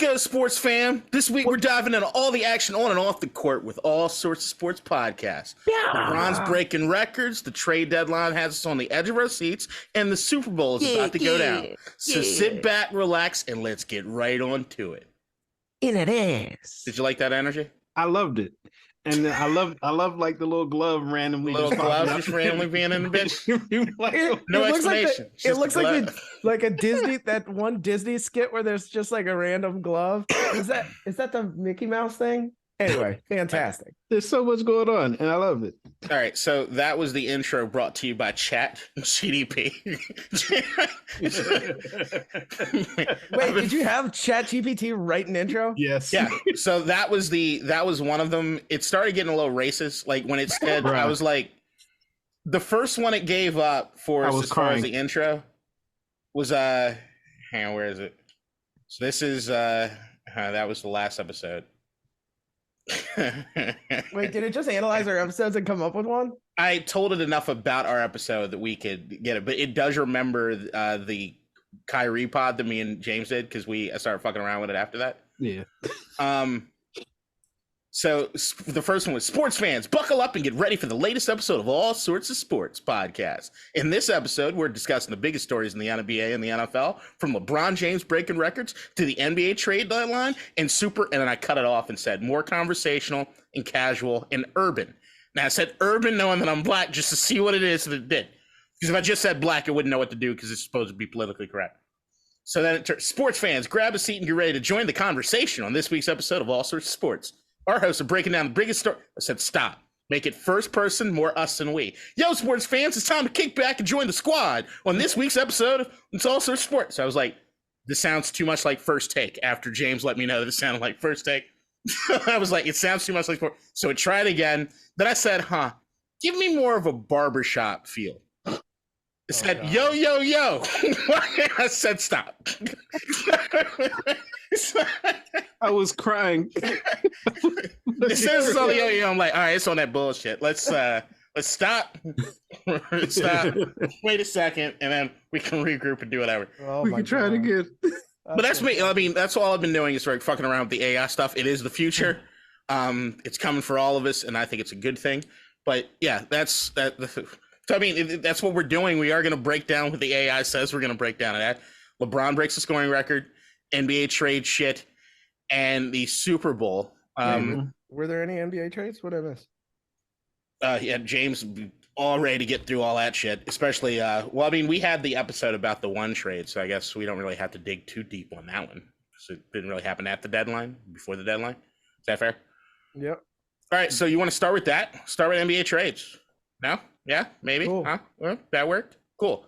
go, sports fam. This week we're diving into all the action on and off the court with all sorts of sports podcasts. LeBron's breaking records, the trade deadline has us on the edge of our seats, and the Super Bowl is about to go down. So sit back, relax, and let's get right on to it. In it is. Did you like that energy? I loved it. And I love like the little glove randomly. Little gloves just randomly being in the bitch. No explanation. It looks like a Disney, that one Disney skit where there's just like a random glove. Is that the Mickey Mouse thing? Anyway, fantastic. There's so much going on, and I love it. All right, so that was the intro brought to you by Chat GDP. Wait, did you have Chat GPT write an intro? Yes. Yeah. So that was one of them. It started getting a little racist. Like when it said, Right. I was like, the first one it gave up for us as far as the intro was hang on, where is it? So this is that was the last episode. Wait, did it just analyze our episodes and come up with one? I told it enough about our episode that we could get it, but it does remember the Kyrie pod that me and James did because I started fucking around with it after that. Yeah. So the first one was sports fans, buckle up and get ready for the latest episode of All Sorts of Sports podcast. In this episode, we're discussing the biggest stories in the NBA and the NFL, from LeBron James breaking records to the NBA trade deadline and then I cut it off and said more conversational and casual and urban. Now I said urban knowing that I'm black just to see what it is that it did. Because if I just said black, I wouldn't know what to do because it's supposed to be politically correct. So then sports fans, grab a seat and get ready to join the conversation on this week's episode of All Sorts of Sports. Our hosts are breaking down the biggest story. I said, stop. Make it first person, more us than we. Yo, sports fans, it's time to kick back and join the squad on this week's episode of It's All Sorts of Sports. So I was like, this sounds too much like First Take. After James let me know that it sounded like First Take, I was like, it sounds too much like First. So I tried again. Then I said, give me more of a barbershop feel. It said, God. Yo, yo, yo. I said, stop. I was crying. As soon as it's on the yo-yo, I'm like, all right, it's on that bullshit. Let's stop. Stop. Wait a second, and then we can regroup and do whatever. We can try it again. But that's me. I mean, that's all I've been doing is like fucking around with the AI stuff. It is the future. It's coming for all of us, and I think it's a good thing. But yeah, that's that. So I mean, that's what we're doing. We are going to break down what the AI says. We're going to break down that. LeBron breaks the scoring record, NBA trade shit, and the Super Bowl. Were there any NBA trades? What did I miss? Yeah, James all ready to get through all that shit, especially, well, I mean, we had the episode about the one trade, so I guess we don't really have to dig too deep on that one. So it didn't really happen at the deadline, before the deadline. Is that fair? Yep. All right, so you want to start with that? Start with NBA trades? No? Yeah? Maybe? Cool. Huh? Well, that worked? Cool.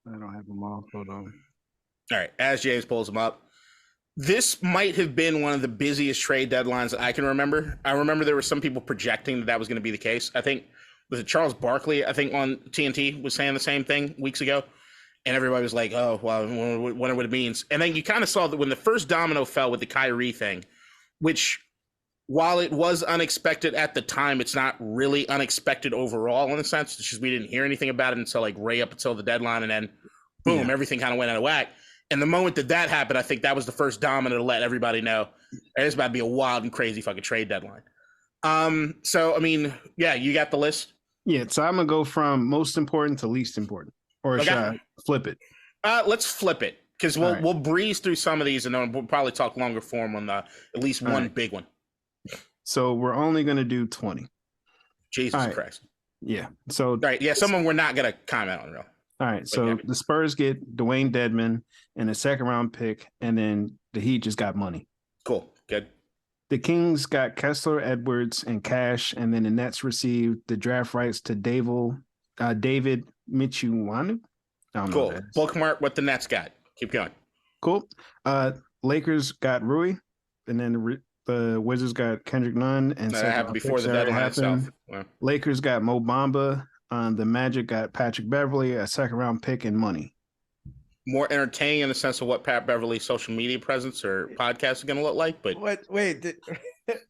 I don't have them all. Hold on. All right, as James pulls them up, this might have been one of the busiest trade deadlines that I can remember. I remember there were some people projecting that was going to be the case. I think, was it Charles Barkley, I think on TNT was saying the same thing weeks ago. And everybody was like, oh, well, I wonder what it means. And then you kind of saw that when the first domino fell with the Kyrie thing, which while it was unexpected at the time, it's not really unexpected overall in a sense. It's just we didn't hear anything about it until like right up until the deadline. And then boom, everything kind of went out of whack. And the moment that happened, I think that was the first domino to let everybody know there's about to be a wild and crazy fucking trade deadline. So, I mean, yeah, you got the list? Yeah, so I'm going to go from most important to least important. Or should I flip it? Let's flip it, because we'll breeze through some of these, and then we'll probably talk longer form on at least one big one. So we're only going to do 20. Jesus Christ. Yeah. So, all right. Yeah, some of them we're not going to comment on, real. All right, so the Spurs get Dwayne Dedmon and a second-round pick, and then the Heat just got money. Cool, good. The Kings got Kessler, Edwards, and cash, and then the Nets received the draft rights to David Michuanu. I don't know. Cool. Bookmark what the Nets got. Keep going. Cool. Lakers got Rui, and then the Wizards got Kendrick Nunn. And that happened before the deadline itself. Wow. Lakers got Mo Bamba. The Magic got Patrick Beverly, a second-round pick, and money. More entertaining in the sense of what Pat Beverly's social media presence or podcast is going to look like. But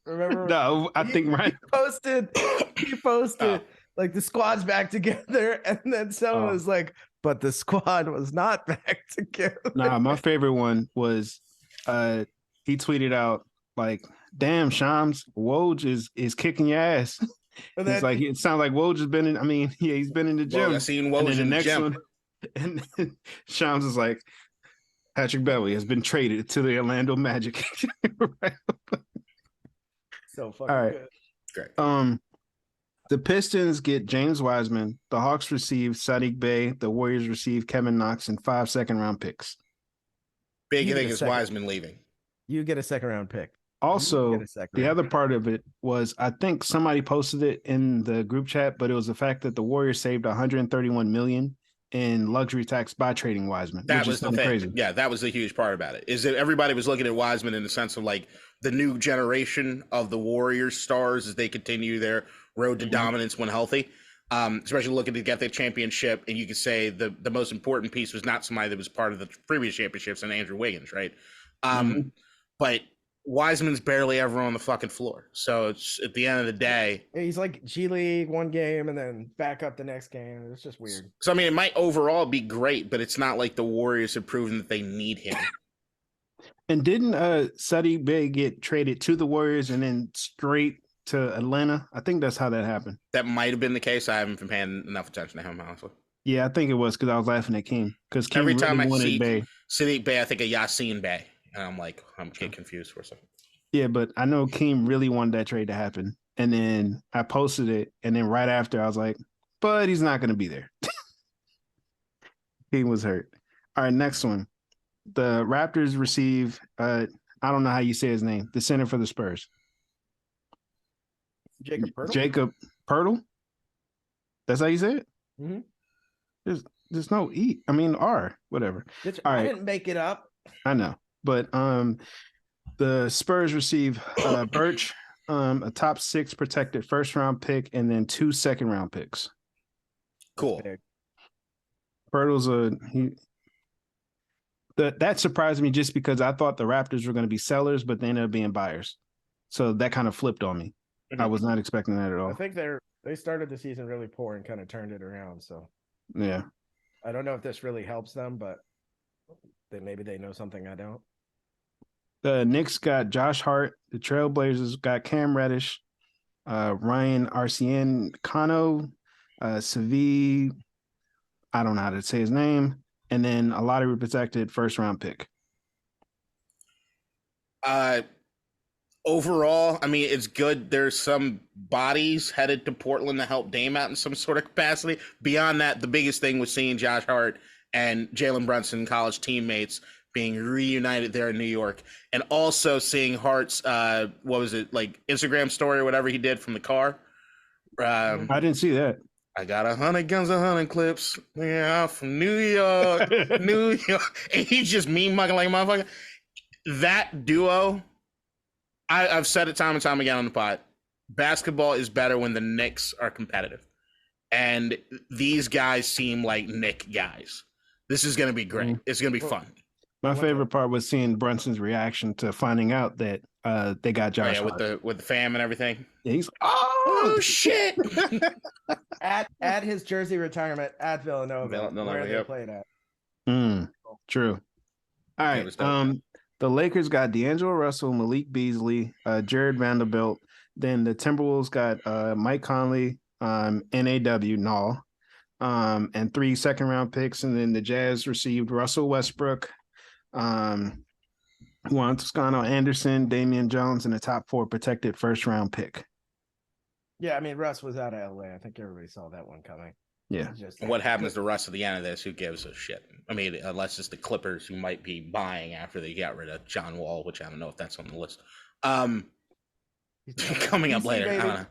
remember? No, I think he posted like the squad's back together, and then someone was like, "But the squad was not back together." Nah, my favorite one was he tweeted out like, "Damn, Shams, Woj is kicking your ass." And He's then, like, it sounds like Woj has been in. I mean, yeah, he's been in the gym. Well, I seen And Woj then the in the next gym. one, and then Shams is like, Patrick Beverley has been traded to the Orlando Magic. Right. so fucking All right. good. Great. The Pistons get James Wiseman. The Hawks receive Sadiq Bey. The Warriors receive Kevin Knox and 5 second-round picks. Big You thing get a is second. Wiseman leaving. You get a second round pick. Also, Get a second the round other pick. part of it was, I think somebody posted it in the group chat, but it was the fact that the Warriors saved $131 million in luxury tax by trading Wiseman. That which was is the thing. crazy. Yeah, that was the huge part about it. Is that everybody was looking at Wiseman in the sense of like the new generation of the Warriors stars as they continue their road to dominance when healthy. Especially looking to get the championship, and you could say the most important piece was not somebody that was part of the previous championships and Andrew Wiggins, right? But Wiseman's barely ever on the fucking floor. So it's at the end of the day. He's like G League one game and then back up the next game. It's just weird. So I mean, it might overall be great, but it's not like the Warriors have proven that they need him. And didn't Sadiq Bey get traded to the Warriors and then straight to Atlanta? I think that's how that happened. That might have been the case. I haven't been paying enough attention to him, honestly. Yeah, I think it was because I was laughing at King. Because Every time I wanted see Bey. Sadiq Bey, I think of Yassine Bey. And I'm like, I'm getting confused for a second. Yeah, but I know Keem really wanted that trade to happen. And then I posted it. And then right after, I was like, but he's not going to be there. Keem was hurt. All right, next one. The Raptors receive, I don't know how you say his name, the center for the Spurs. Jacob Poeltl? Jacob Poeltl? That's how you say it? Mhm. There's no E. I mean, R, whatever. All I right. didn't make it up. I know. But the Spurs receive Birch, a top 6 protected first round pick, and then 2 second round picks. Cool. Pirtle's that surprised me just because I thought the Raptors were going to be sellers, but they ended up being buyers. So that kind of flipped on me. I was not expecting that at all. I think they started the season really poor and kind of turned it around. So Yeah. I don't know if this really helps them, but maybe they know something I don't. The Knicks got Josh Hart. The Trailblazers got Cam Reddish, Ryan Arcidiacono, Savi. I don't know how to say his name. And then a lottery protected first round pick. Overall, I mean, it's good. There's some bodies headed to Portland to help Dame out in some sort of capacity. Beyond that, the biggest thing was seeing Josh Hart and Jalen Brunson, college teammates, being reunited there in New York, and also seeing Hart's what was it, like Instagram story or whatever he did from the car. I didn't see that. I got 100 guns, 100 clips. Yeah, from New York, New York, and he's just mean mugging like a motherfucker. That duo, I've said it time and time again on the pod. Basketball is better when the Knicks are competitive, and these guys seem like Knick guys. This is going to be great. It's going to be fun. My favorite part was seeing Brunson's reaction to finding out that they got Josh Hart. with the fam and everything. Yeah, he's oh shit! at his jersey retirement at Villanova, where they played at. True. All right. The Lakers got D'Angelo Russell, Malik Beasley, Jared Vanderbilt. Then the Timberwolves got Mike Conley, NAW, and 3 second round picks. And then the Jazz received Russell Westbrook, Juan Toscano Anderson, Damian Jones, and a top 4 protected first round pick. Yeah, I mean, Russ was out of LA. I think everybody saw that one coming. Yeah. What happens the rest of the end of this? Who gives a shit? I mean, unless it's the Clippers who might be buying after they got rid of John Wall, which I don't know if that's on the list. Coming up later. I don't know.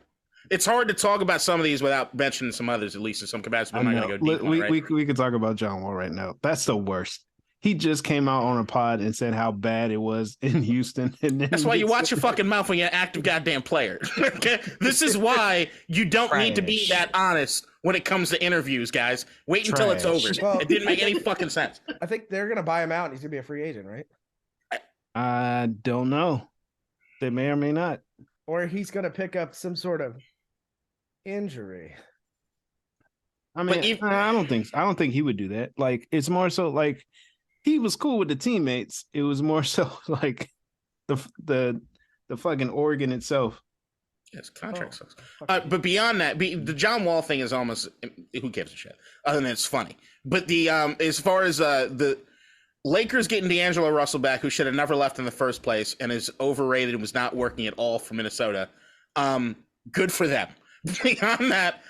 It's hard to talk about some of these without mentioning some others, at least in some capacity. I'm not going to go deep. We could talk about John Wall right now. That's the worst. He just came out on a pod and said how bad it was in Houston. And then that's why you watch your fucking mouth when you're an active goddamn player. Okay? This is why you don't need to be that honest when it comes to interviews, guys. Wait until it's over. Well, it didn't make any fucking sense. I think they're going to buy him out and he's going to be a free agent, right? I don't know. They may or may not. Or he's going to pick up some sort of injury. I mean, I don't think he would do that. Like, it's more so like, he was cool with the teammates. It was more so like the fucking organ itself. Yes, contract sucks. But beyond that, the John Wall thing is almost, who gives a shit? Other than it's funny. But the as far as the Lakers getting D'Angelo Russell back, who should have never left in the first place and is overrated and was not working at all for Minnesota, good for them. Beyond that,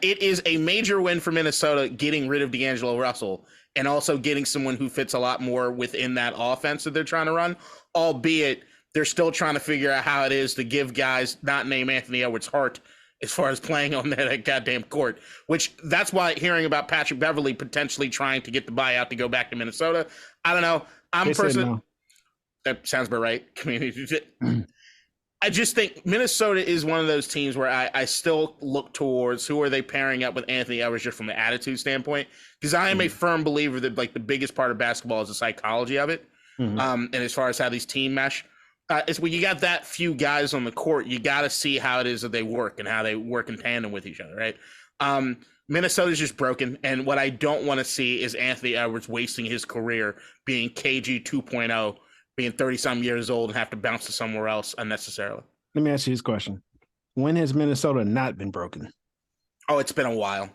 it is a major win for Minnesota getting rid of D'Angelo Russell and also getting someone who fits a lot more within that offense that they're trying to run, albeit they're still trying to figure out how it is to give guys not named Anthony Edwards heart as far as playing on that goddamn court, which that's why hearing about Patrick Beverley potentially trying to get the buyout to go back to Minnesota, I don't know. I'm personally, no. That sounds about right. I just think Minnesota is one of those teams where I still look towards who are they pairing up with Anthony Edwards just from an attitude standpoint, because I am a firm believer that like the biggest part of basketball is the psychology of it. And as far as how these team mesh, is when you got that few guys on the court, you got to see how it is that they work and how they work in tandem with each other, right? Minnesota's just broken, and what I don't want to see is Anthony Edwards wasting his career being KG 2.0, being 30-some years old and have to bounce to somewhere else unnecessarily. Let me ask you this question. When has Minnesota not been broken? Oh, it's been a while.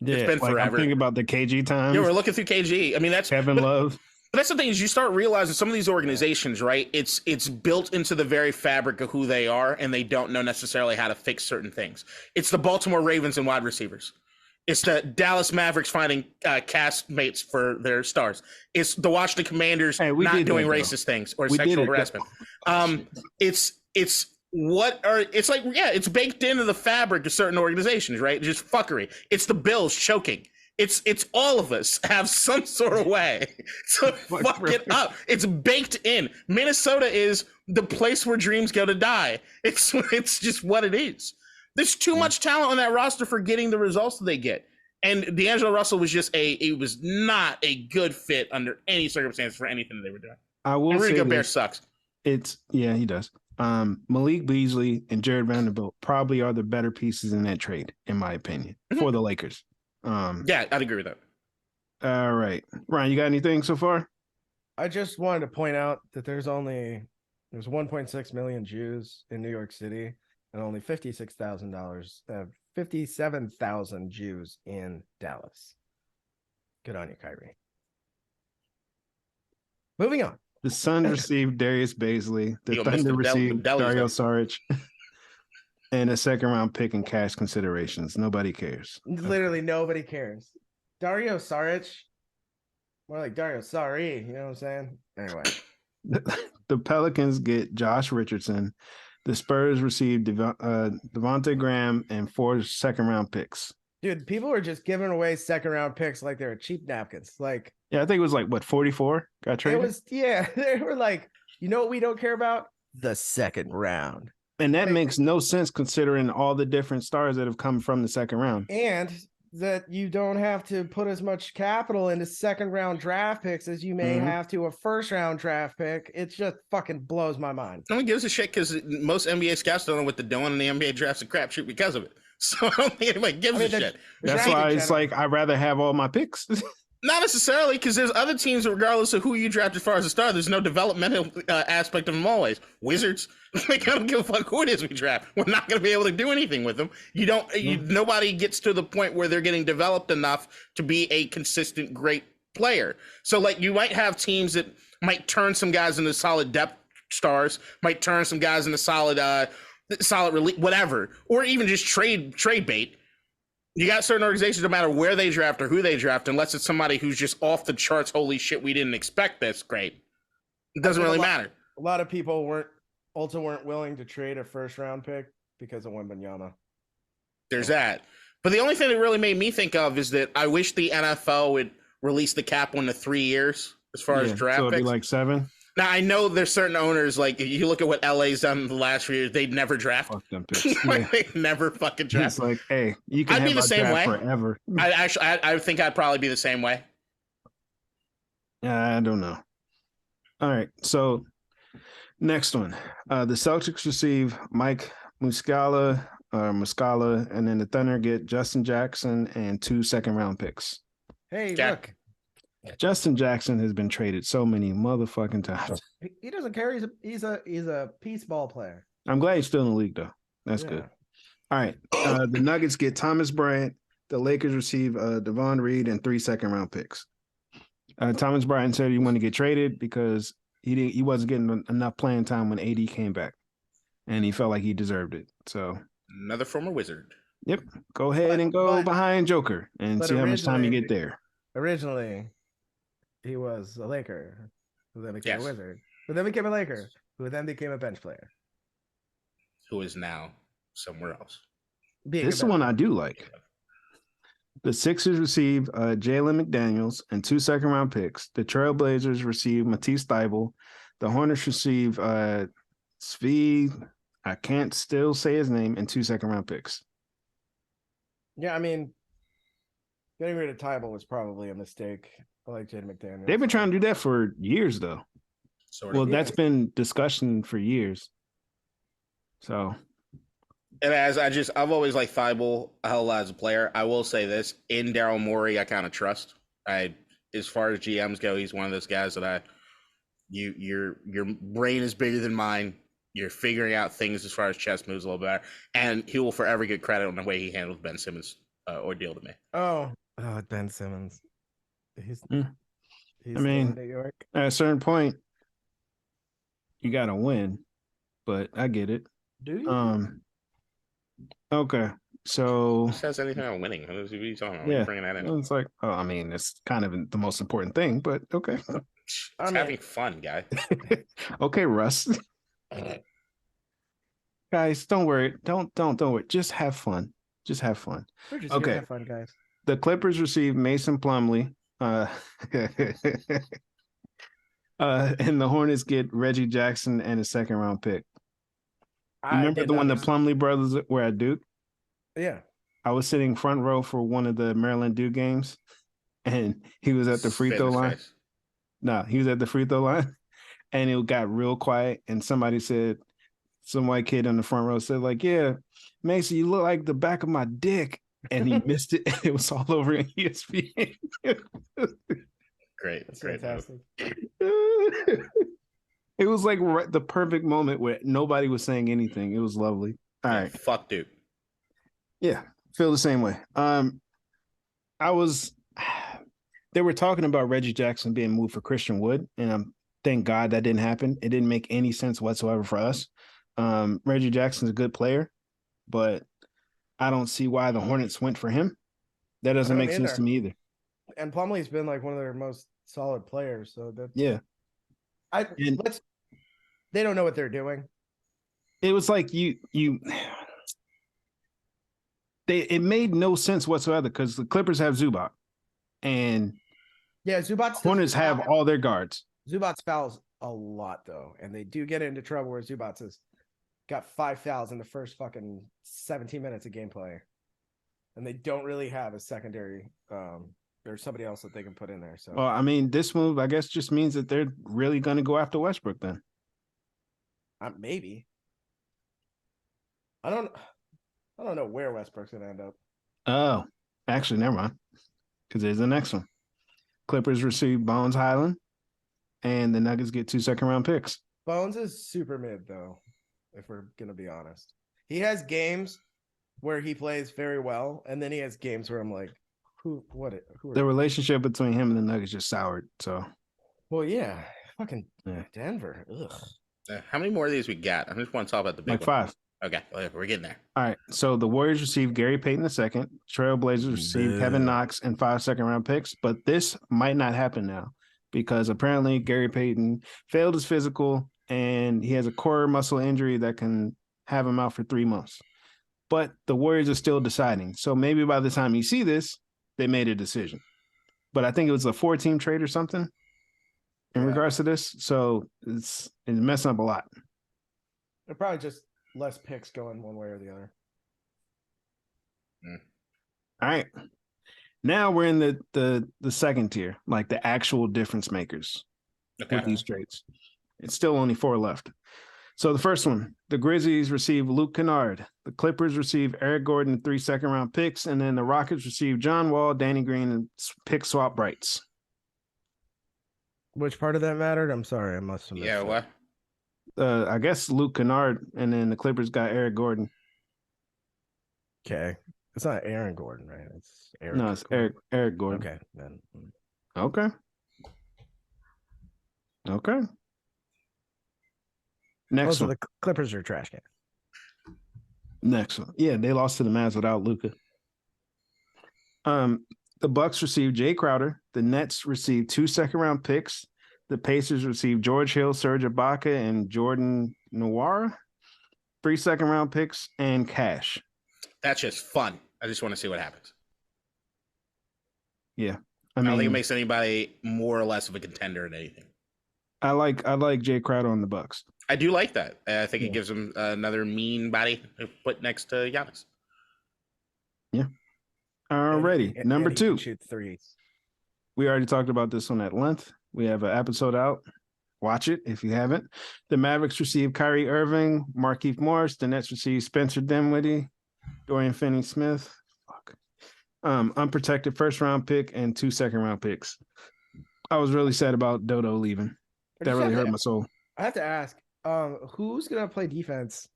Yeah, it's been forever. I'm thinking about the KG times. Yeah, we're looking through KG. I mean, that's Kevin Love. But that's the thing is you start realizing some of these organizations, right? It's built into the very fabric of who they are, and they don't know necessarily how to fix certain things. It's the Baltimore Ravens and wide receivers. It's the Dallas Mavericks finding castmates for their stars. It's the Washington Commanders not doing racist things or sexual harassment. It's baked into the fabric of certain organizations, right? Just fuckery. It's the Bills choking. It's all of us have some sort of way to fuck it up. It's baked in. Minnesota is the place where dreams go to die. It's just what it is. There's too much talent on that roster for getting the results that they get. And D'Angelo Russell was it was not a good fit under any circumstance for anything that they were doing. I will Rudy say Gobert sucks. He does. Malik Beasley and Jared Vanderbilt probably are the better pieces in that trade, in my opinion, for the Lakers. Yeah, I'd agree with that. All right. Ryan, you got anything so far? I just wanted to point out that there's 1.6 million Jews in New York City and only 57,000 Jews in Dallas. Good on you, Kyrie. Moving on. The Suns received Darius Baisley. The Thunder received Dario Saric. And a second-round pick and cash considerations. Nobody cares. Literally nobody cares. Dario Saric, more like Dario Sari, you know what I'm saying? Anyway. The Pelicans get Josh Richardson. The Spurs received Devontae Graham and 4 second-round picks. Dude, people are just giving away second-round picks like they're cheap napkins. Like, yeah, I think it was 44 got traded? They were like, you know what we don't care about? The second round. And that makes no sense considering all the different stars that have come from the second round. And that you don't have to put as much capital into second round draft picks as you may have to a first round draft pick. It just fucking blows my mind. No one gives a shit because most NBA scouts don't know what they're doing, and the NBA drafts a crapshoot because of it. So I don't think anybody gives a shit. That's why it's I'd rather have all my picks. Not necessarily, because there's other teams, regardless of who you draft as far as a star, there's no developmental aspect of them always. Wizards, I don't give a fuck who it is we draft. We're not going to be able to do anything with them. Nobody gets to the point where they're getting developed enough to be a consistent, great player. So, you might have teams that might turn some guys into solid depth stars, might turn some guys into solid relief, whatever, or even just trade bait. You got certain organizations, no matter where they draft or who they draft, unless it's somebody who's just off the charts, holy shit, we didn't expect this, great. It doesn't really matter. A lot of people weren't willing to trade a first round pick because of Wembanyama. There's that. But the only thing that really made me think of is that I wish the NFL would release the cap one to 3 years as far as draft so it'd picks. Be 7. Now, I know there's certain owners, you look at what LA's done in the last few years, they'd never draft. Fuck them picks. They never fucking draft. It's hey, you can I'd be the same way forever. I think I'd probably be the same way. I don't know. All right, so next one. The Celtics receive Mike Muscala, and then the Thunder get Justin Jackson and 2 second-round picks. Hey, look. Justin Jackson has been traded so many motherfucking times. He doesn't care. He's a peace ball player. I'm glad he's still in the league though. That's good. All right. The Nuggets get Thomas Bryant. The Lakers receive Devon Reed and 3 second-round picks. Thomas Bryant said he wanted to get traded because he wasn't getting enough playing time when AD came back, and he felt like he deserved it. So another former Wizard. Yep. Go ahead and go behind Joker and see how much time you get there. Originally, he was a Laker, who then became a Wizard, who then became a Laker, who then became a bench player, who is now somewhere else. This is one I do like. The Sixers receive Jalen McDaniels and 2 second-round picks. The Trailblazers receive Matisse Thybulle. The Hornets receive Svi, I can't still say his name, and 2 second-round picks. Yeah, I mean, getting rid of Thybulle was probably a mistake. I like Jaden McDaniels. They've been trying to do that for years, though. That's been discussion for years. So... And I've always liked Thybulle a hell of a lot as a player. I will say this, in Daryl Morey, I kind of trust. As far as GMs go, he's one of those guys that your brain is bigger than mine. You're figuring out things as far as chess moves a little better. And he will forever get credit on the way he handled Ben Simmons' ordeal to me. Oh, Ben Simmons. He's I mean, New York. At a certain point, you got to win, but I get it. Do you? Okay, so... Who says anything about winning? What are you talking about? Yeah, bringing that in? It's like, it's kind of the most important thing, but okay. It's having fun, guy. Okay, Russ. Guys, don't worry. Don't worry. Just have fun. Just have fun. We're just here to have fun, guys. The Clippers receive Mason Plumlee. And the Hornets get Reggie Jackson and a second-round pick. Remember the one the Plumlee brothers were at Duke? Yeah. I was sitting front row for one of the Maryland Duke games, and he was at the free throw line. No, he was at the free throw line, and it got real quiet, and somebody said, some white kid in the front row said, like, yeah, Mason, you look like the back of my dick, and he missed it. It was all over in ESPN. Great. That's fantastic. It was like the perfect moment where nobody was saying anything. It was lovely. All right. Fuck Duke. Yeah, feel the same way. They were talking about Reggie Jackson being moved for Christian Wood, and thank God that didn't happen. It didn't make any sense whatsoever for us. Reggie Jackson's a good player, but I don't see why the Hornets went for him. That doesn't make sense to me either. And Plumlee's been like one of their most solid players, so that they don't know what they're doing. It was like it made no sense whatsoever because the Clippers have Zubac, and Zubac's Hornets have all their guards. Zubac's fouls a lot though, and they do get into trouble where Zubac has got 5 fouls in the first fucking 17 minutes of gameplay, and they don't really have a secondary. There's somebody else that they can put in there. So, well, I mean, this move, I guess, just means that they're really going to go after Westbrook then. Maybe. I don't know where Westbrook's going to end up. Oh, actually, never mind. Because there's the next one. Clippers receive Bones Highland, and the Nuggets get 2 second-round picks. Bones is super mid, though, if we're going to be honest. He has games where he plays very well, and then he has games where I'm like, the relationship between him and the Nuggets just soured. So, well, yeah, fucking Denver. Ugh. How many more of these we got? I just want to talk about the big like 5. Okay, we're getting there. All right. So the Warriors receive Gary Payton II. Trailblazers receive Kevin Knox and 5 second-round picks. But this might not happen now because apparently Gary Payton failed his physical and he has a core muscle injury that can have him out for 3 months. But the Warriors are still deciding. So maybe by the time you see this, they made a decision. But I think it was a 4-team trade or something in regards to this. So it's messing up a lot. They're probably just less picks going one way or the other. All right. Now we're in the second tier, like the actual difference makers with these trades. It's still only 4 left. So the first one, the Grizzlies receive Luke Kennard. The Clippers receive Eric Gordon, 3 second-round picks. And then the Rockets receive John Wall, Danny Green, and pick swap rights. Which part of that mattered? I'm sorry, I must have missed Yeah, it. what? I guess Luke Kennard, and then the Clippers got Eric Gordon. Okay, it's not Aaron Gordon, right? It's Eric. No, it's Gordon. Eric Gordon. Okay, then. Okay. Next So one. the Clippers are trash can. Next one. Yeah, they lost to the Mavs without Luka. The Bucks received Jay Crowder. The Nets received 2 second-round picks. The Pacers received George Hill, Serge Ibaka, and Jordan Nwora. 3 second-round picks and cash. That's just fun. I just want to see what happens. Yeah, I don't think it makes anybody more or less of a contender in anything. I like Jay Crowder on the Bucks. I do like that. I think it gives him another mean body to put next to Giannis. Yeah. Alrighty, number 2. Shoot threes. We already talked about this one at length. We have an episode out. Watch it if you haven't. The Mavericks received Kyrie Irving, Markieff Morris. The Nets received Spencer Dinwiddie, Dorian Finney-Smith. Unprotected first-round pick and 2 second-round picks. I was really sad about Dodo leaving. That really hurt my soul. I have to ask, who's gonna play defense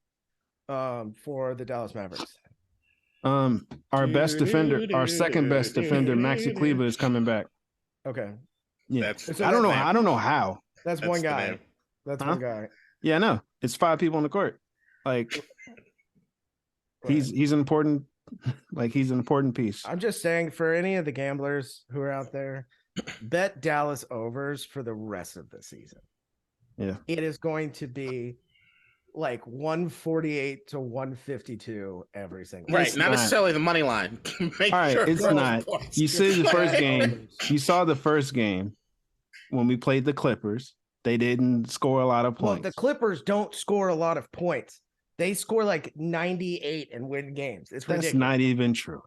for the Dallas Mavericks? Our best defender, our second best defender, Maxi Kleber, is coming back. Okay. Yeah. I don't know how. That's one guy. That's one guy. Yeah, no. It's 5 people on the court. Like he's an important piece. I'm just saying, for any of the gamblers who are out there, bet Dallas overs for the rest of the season. Yeah. It is going to be like 148 to 152 every single right, not necessarily the money line. All right, it's not. You see the first game. You saw the first game when we played the Clippers. They didn't score a lot of points. Well, the Clippers don't score a lot of points. They score like 98 and win games. It's ridiculous. That's not even true.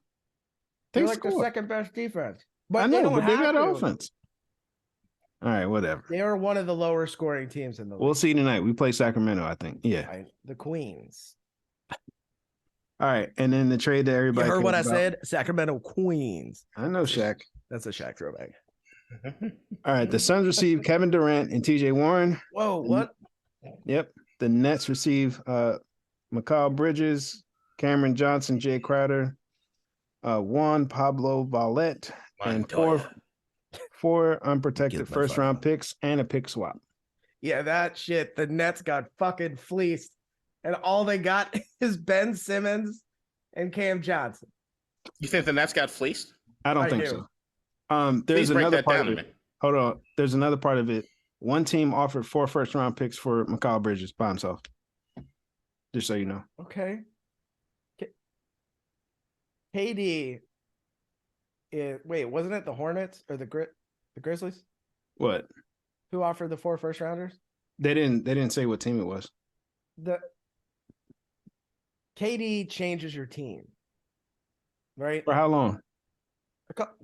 They're like the second best defense. But they got offense. All right, whatever. They are one of the lower scoring teams in the league. We'll see tonight. We play Sacramento, I think. Yeah. The Queens. All right. And then the trade that everybody heard what I said? Sacramento Queens. I know, Shaq. That's a Shaq throwback. All right. The Suns receive Kevin Durant and TJ Warren. Whoa, what? Yep. The Nets receive Mikal Bridges, Cameron Johnson, Jay Crowder, Juan Pablo Valette, and four unprotected first-round picks and a pick swap. Yeah, that shit. The Nets got fucking fleeced, and all they got is Ben Simmons and Cam Johnson. You think the Nets got fleeced? I don't think so. There's another part of it. Hold on. There's another part of it. One team offered 4 first-round picks for Mikal Bridges by himself. Just so you know. Okay. KD. Wait, wasn't it the Hornets or the Grizzlies? What? Who offered the 4 first rounders? They didn't say what team it was. The KD changes your team, right? For how long?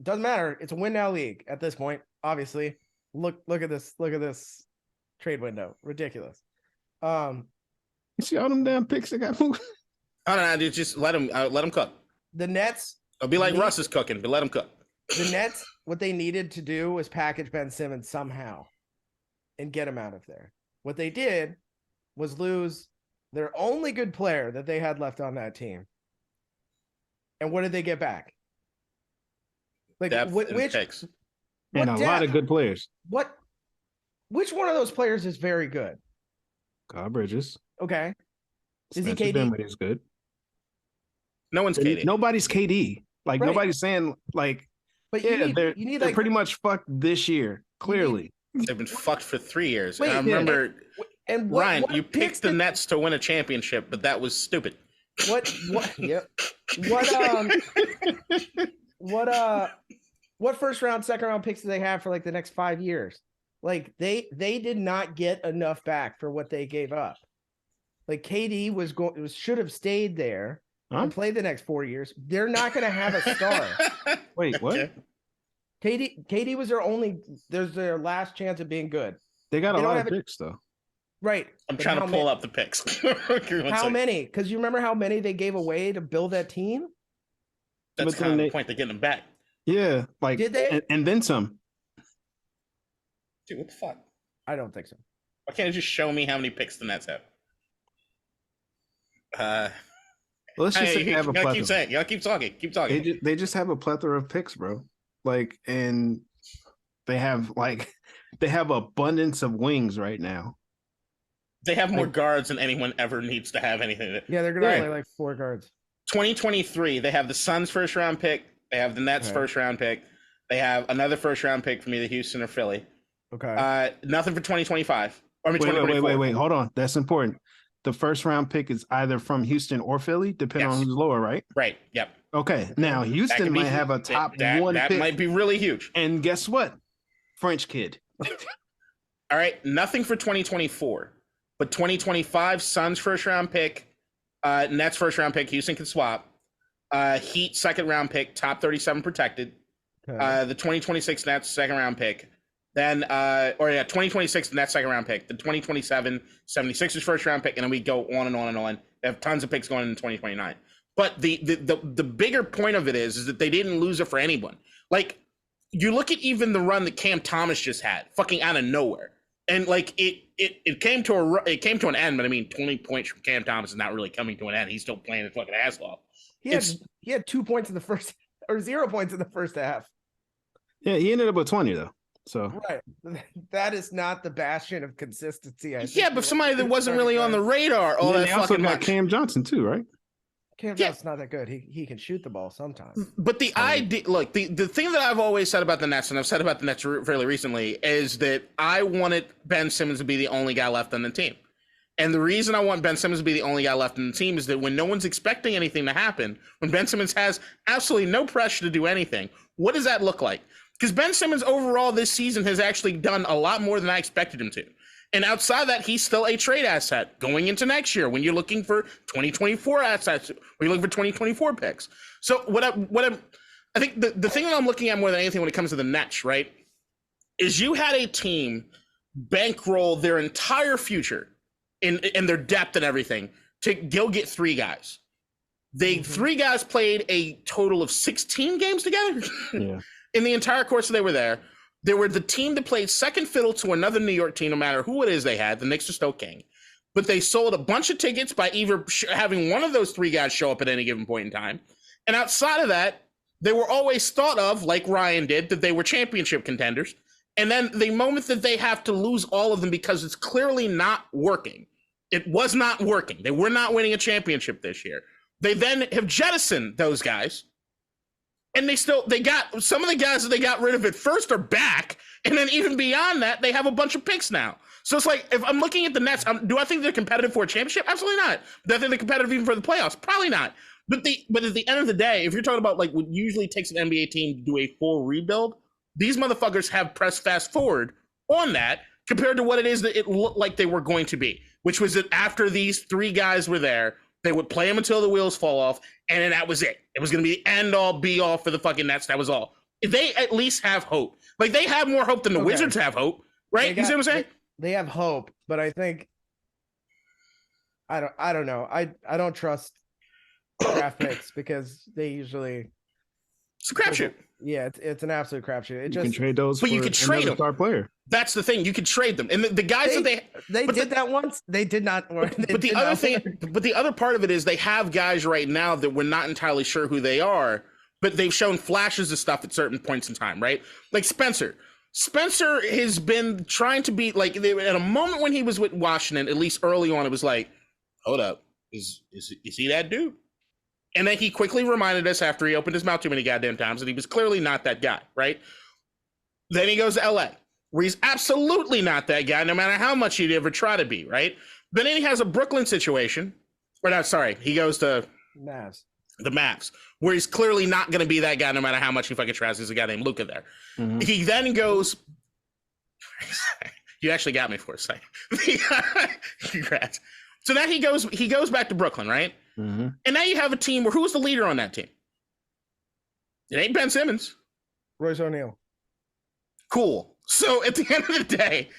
Doesn't matter. It's a win now league at this point. Obviously, look at this. Look at this trade window. Ridiculous. You see all them damn picks that got moved? No, dude, just let them cook. The Nets. It'll be like Russ is cooking, but let him cook. The Nets, what they needed to do was package Ben Simmons somehow and get him out of there. What they did was lose their only good player that they had left on that team. And what did they get back? Like which picks. And a lot of good players. Which one of those players is very good? Kyle Bridges. Okay. Is Spencer he KD? Dinwiddie is good. No one's KD. Nobody's KD. Like nobody's saying like, but they're pretty much fucked this year. Clearly, they've been fucked for 3 years. Wait, and I remember, and Ryan, you picked the Nets to win a championship, but that was stupid. What? Yep. What first round, second round picks do they have for like the next 5 years? Like they did not get enough back for what they gave up. Like KD should have stayed there and played the next 4 years. They're not going to have a star. Wait, what? Okay. KD was their last chance of being good. They got a lot of picks though. Right. I'm trying to pull up the picks. How many? Because you remember how many they gave away to build that team? That's kind of the point. They're getting them back. Yeah. Like, did they? And then some. Dude, what the fuck? I don't think so. Why can't you just show me how many picks the Nets have? Let's just say they have a plethora. Keep saying. Y'all keep talking. Keep talking. They just have a plethora of picks, bro. Like, and they have abundance of wings right now. They have more guards than anyone ever needs to have anything. Yeah, they're gonna play like 4 guards. 2023, they have the Suns first round pick. They have the Nets first round pick. They have another first round pick from either Houston or Philly. Okay. Nothing for 2025. Wait. Hold on. That's important. The first round pick is either from Houston or Philly, depending on who's lower, right? Right. Yep. Okay. Now Houston might have a top one that pick. That might be really huge. And guess what? French kid. All right. Nothing for 2024, but 2025 Suns first round pick, Nets first round pick. Houston can swap. Heat second round pick, top 37 protected. Okay. The 2026 Nets second round pick. Then, 2026 Nets second round pick. The 2027 76ers first round pick, and then we go on and on and on. They have tons of picks going in 2029. But the bigger point of it is that they didn't lose it for anyone. Like, you look at even the run that Cam Thomas just had, fucking out of nowhere, and like it came to an end. But I mean, 20 points from Cam Thomas is not really coming to an end. He's still playing his fucking ass off. He had 2 points in the first, or 0 points in the first half. Yeah, he ended up with 20 though. So right, that is not the bastion of consistency. Yeah, but somebody that wasn't really on the radar all that fucking much. Cam Johnson too, right? Cam Johnson's not that good. He can shoot the ball sometimes. But the idea, look, the thing that I've always said about the Nets, and I've said about the Nets fairly recently, is that I wanted Ben Simmons to be the only guy left on the team. And the reason I want Ben Simmons to be the only guy left on the team is that when no one's expecting anything to happen, when Ben Simmons has absolutely no pressure to do anything, what does that look like? Because Ben Simmons overall this season has actually done a lot more than I expected him to. And outside of that, he's still a trade asset going into next year when you're looking for 2024 assets, when you're looking for 2024 picks. So I think the thing that I'm looking at more than anything when it comes to the Nets, right, is you had a team bankroll their entire future in their depth and everything to go get 3 guys. They 3 guys played a total of 16 games together. Yeah. In the entire course that they were there, they were the team that played second fiddle to another New York team, no matter who it is they had. The Knicks are still king. But they sold a bunch of tickets by either having one of those 3 guys show up at any given point in time. And outside of that, they were always thought of, like Ryan did, that they were championship contenders. And then the moment that they have to lose all of them because it's clearly not working, it was not working. They were not winning a championship this year. They then have jettisoned those guys. And they got some of the guys that they got rid of at first are back. And then even beyond that, they have a bunch of picks now. So it's like, if I'm looking at the Nets, do I think they're competitive for a championship? Absolutely not. Do I think they're competitive even for the playoffs? Probably not. But at the end of the day, if you're talking about like what usually takes an NBA team to do a full rebuild, these motherfuckers have pressed fast forward on that compared to what it is that it looked like they were going to be, which was that after these 3 guys were there, they would play them until the wheels fall off, and then that was it. It was going to be the end-all, be-all for the fucking Nets. That was all. They at least have hope. Like, they have more hope than the Wizards have hope, right? You see what I'm saying? They have hope, but I think I don't know. I don't trust draft picks because they usually it's a crapshoot. Yeah, it's an absolute crapshoot. You can trade those, but you could trade them. Star player. That's the thing. You could trade them, and the guys they did that once. They did not. But the other part of it is they have guys right now that we're not entirely sure who they are, but they've shown flashes of stuff at certain points in time, right? Like Spencer. Spencer has been trying to be like at a moment when he was with Washington, at least early on, it was like, hold up, is he that dude? And then he quickly reminded us after he opened his mouth too many goddamn times that he was clearly not that guy, right? Then he goes to LA, where he's absolutely not that guy, no matter how much he'd ever try to be, right? But then he has a Brooklyn situation. Or no, sorry, he goes to the Mavs, where he's clearly not going to be that guy, no matter how much he fucking tries. There's a guy named Luka there. Mm-hmm. He then goes. You actually got me for a second. Congrats. So now he goes back to Brooklyn, right? Mm-hmm. And now you have a team where who's the leader on that team? It ain't Ben Simmons. Royce O'Neal. Cool. So at the end of the day,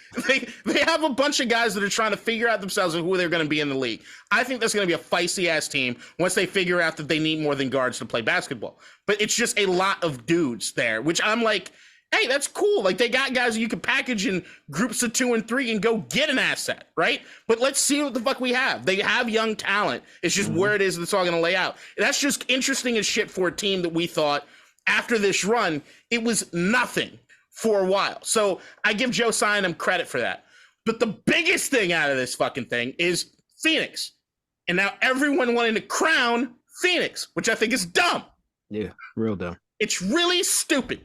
they have a bunch of guys that are trying to figure out themselves and who they're going to be in the league. I think that's going to be a feisty ass team once they figure out that they need more than guards to play basketball. But it's just a lot of dudes there, which I'm like, hey, that's cool. Like, they got guys you can package in groups of 2 and 3 and go get an asset, right? But let's see what the fuck we have. They have young talent. It's just where it is that's all going to lay out. And that's just interesting as shit for a team that we thought after this run, it was nothing for a while. So I give Joe Sion credit for that. But the biggest thing out of this fucking thing is Phoenix. And now everyone wanting to crown Phoenix, which I think is dumb. Yeah, real dumb. It's really stupid.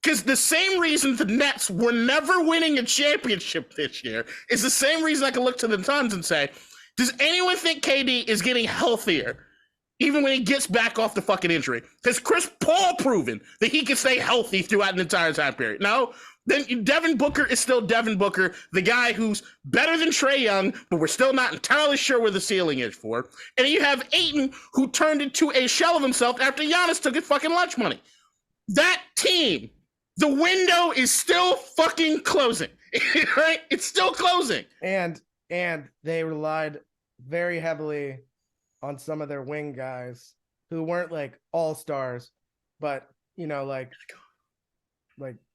Because the same reason the Nets were never winning a championship this year is the same reason I can look to the Suns and say, does anyone think KD is getting healthier even when he gets back off the fucking injury? Has Chris Paul proven that he can stay healthy throughout an entire time period? No. Then Devin Booker is still Devin Booker, the guy who's better than Trae Young, but we're still not entirely sure where the ceiling is for. And you have Ayton, who turned into a shell of himself after Giannis took his fucking lunch money. That team, the window is still fucking closing, right? It's still closing. And they relied very heavily on some of their wing guys who weren't like all-stars, but, you know, like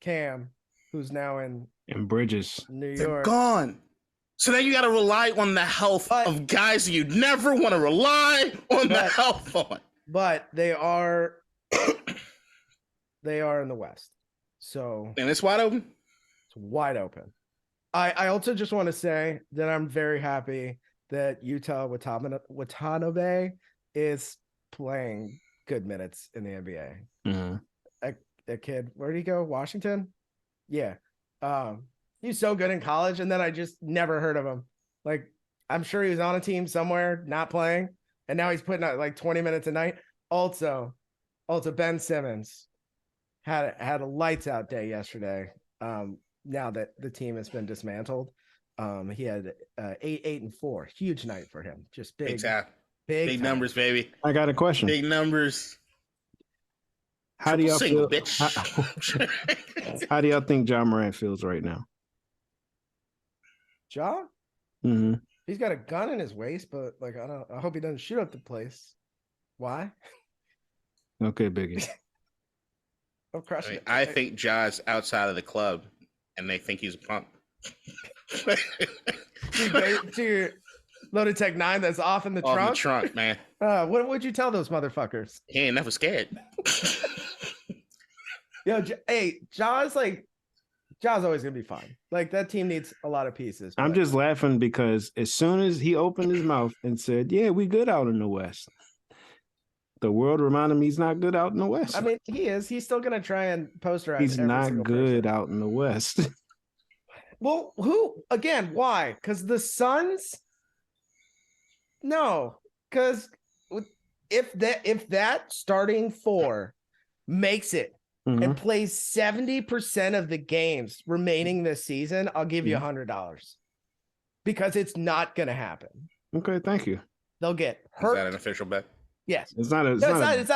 Cam, who's now in Bridges, New York. They're gone. So now you got to rely on the health of guys you'd never want to rely on the health on. But they are in the West. So and it's wide open. It's wide open. I also just want to say that I'm very happy that Utah Watanabe is playing good minutes in the NBA. Mm-hmm. A kid, where did he go? Washington? Yeah. He's so good in college, and then I just never heard of him. Like, I'm sure he was on a team somewhere not playing, and now he's putting out like 20 minutes a night. Also Ben Simmons had a lights out day yesterday. Now that the team has been dismantled, he had 8-4, huge night for him. Just big numbers, baby. I got a question. Big numbers. How do y'all feel? Bitch. How do y'all think Ja Morant feels right now? Ja? Mm-hmm. He's got a gun in his waist, but like I hope he doesn't shoot up the place. Why? Okay, Biggie. I'm crushing it. I think Ja's outside of the club, and they think he's a punk. To your Loaded Tech 9 that's off in the trunk? Off in the trunk, man. What would you tell those motherfuckers? He ain't never scared. Yo, Ja's always gonna be fine. Like, that team needs a lot of pieces. I'm just laughing because as soon as he opened his mouth and said, "Yeah, we good out in the West," the world reminded me he's not good out in the West. I mean, he is. He's still gonna try and posterize. He's not good out in the West. Well, who again? Why? Because the Suns? No, because if that starting four makes it and plays 70% of the games remaining this season, I'll give you $100 because it's not going to happen. Okay, thank you. They'll get hurt. Is that an official bet? Yes. It's not a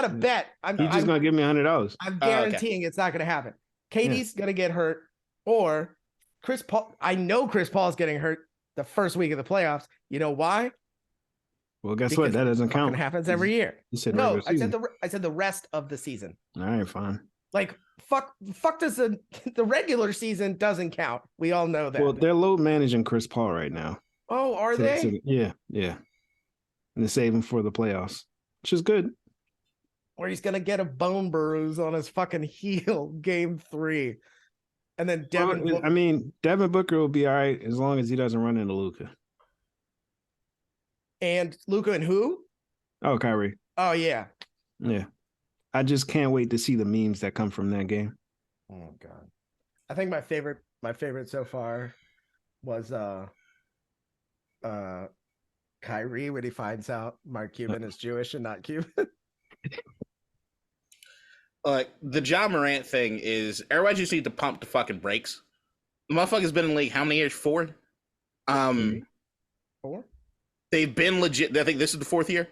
bet. He's just going to give me $100. I'm guaranteeing it's not going to happen. Katie's going to get hurt, or Chris Paul. I know Chris Paul is getting hurt the first week of the playoffs. You know why? Well, guess what? That doesn't count. It happens every year. You said no. I said the rest of the season. All right, fine. Like, fuck does the regular season doesn't count. We all know that. Well, they're load managing Chris Paul right now. Oh, are they? Yeah. And they're saving for the playoffs, which is good. Or he's gonna get a bone bruise on his fucking heel game 3. And then Devin Booker will be all right as long as he doesn't run into Luka. And Luka and who? Oh, Kyrie. Oh, yeah. Yeah. I just can't wait to see the memes that come from that game. Oh God. I think my favorite so far was Kyrie when he finds out Mark Cuban is Jewish and not Cuban. The Ja Morant thing is everybody just need to pump the fucking brakes. The motherfucker's been in the league how many years? 4? 4? They've been legit. I think this is the 4th year.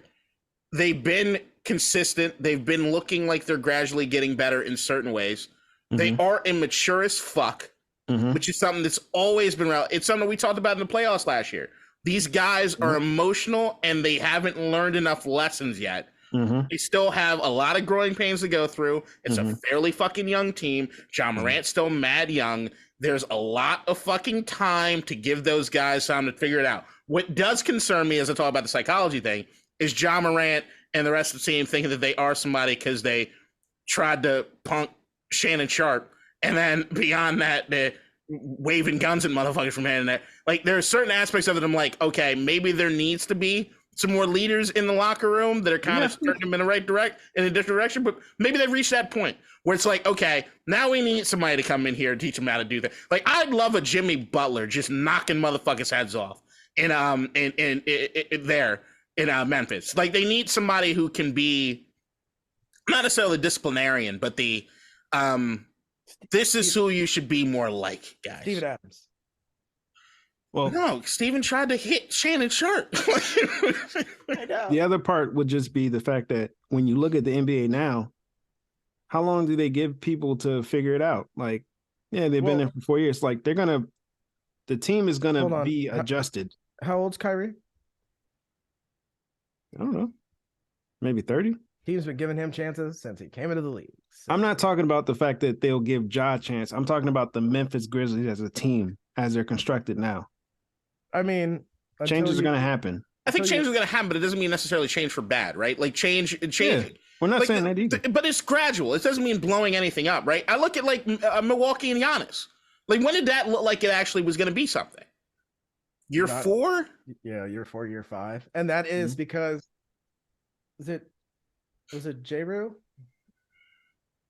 They've been consistent. They've been looking like they're gradually getting better in certain ways. Mm-hmm. They are immature as fuck, which is something that's always been around. It's something we talked about in the playoffs last year. These guys are emotional and they haven't learned enough lessons yet They still have a lot of growing pains to go through. It's a fairly fucking young team. John Morant's still mad young. There's a lot of fucking time to give those guys time to figure it out. What does concern me as I talk about the psychology thing is John Morant and the rest of the team thinking that they are somebody because they tried to punk Shannon Sharp, and then beyond that, they're waving guns at motherfuckers from here and there. Like, there are certain aspects of it I'm like, okay, maybe there needs to be some more leaders in the locker room that are kind of turning them in a different direction, but maybe they've reached that point where it's like, okay, now we need somebody to come in here and teach them how to do that. Like, I'd love a Jimmy Butler just knocking motherfuckers' heads off in Memphis. Like, they need somebody who can be not necessarily disciplinarian, but the this is who you should be more like, guys. Steven Adams. Well, no, Steven tried to hit Shannon Sharp. The other part would just be the fact that when you look at the NBA now, how long do they give people to figure it out? Like, yeah, they've been there for 4 years. Like, the team is gonna be adjusted. How old's Kyrie? I don't know, maybe 30. Team's been giving him chances since he came into the league. So. I'm not talking about the fact that they'll give Ja a chance. I'm talking about the Memphis Grizzlies as a team, as they're constructed now. I mean, changes are going to happen. I think change is going to happen, but it doesn't mean necessarily change for bad, right? Like change. Yeah, we're not saying that either. But it's gradual. It doesn't mean blowing anything up, right? I look at like Milwaukee and Giannis. Like, when did that look like it actually was going to be something? Year 4? Yeah, year 4, year 5, and that is because was it J-Rue?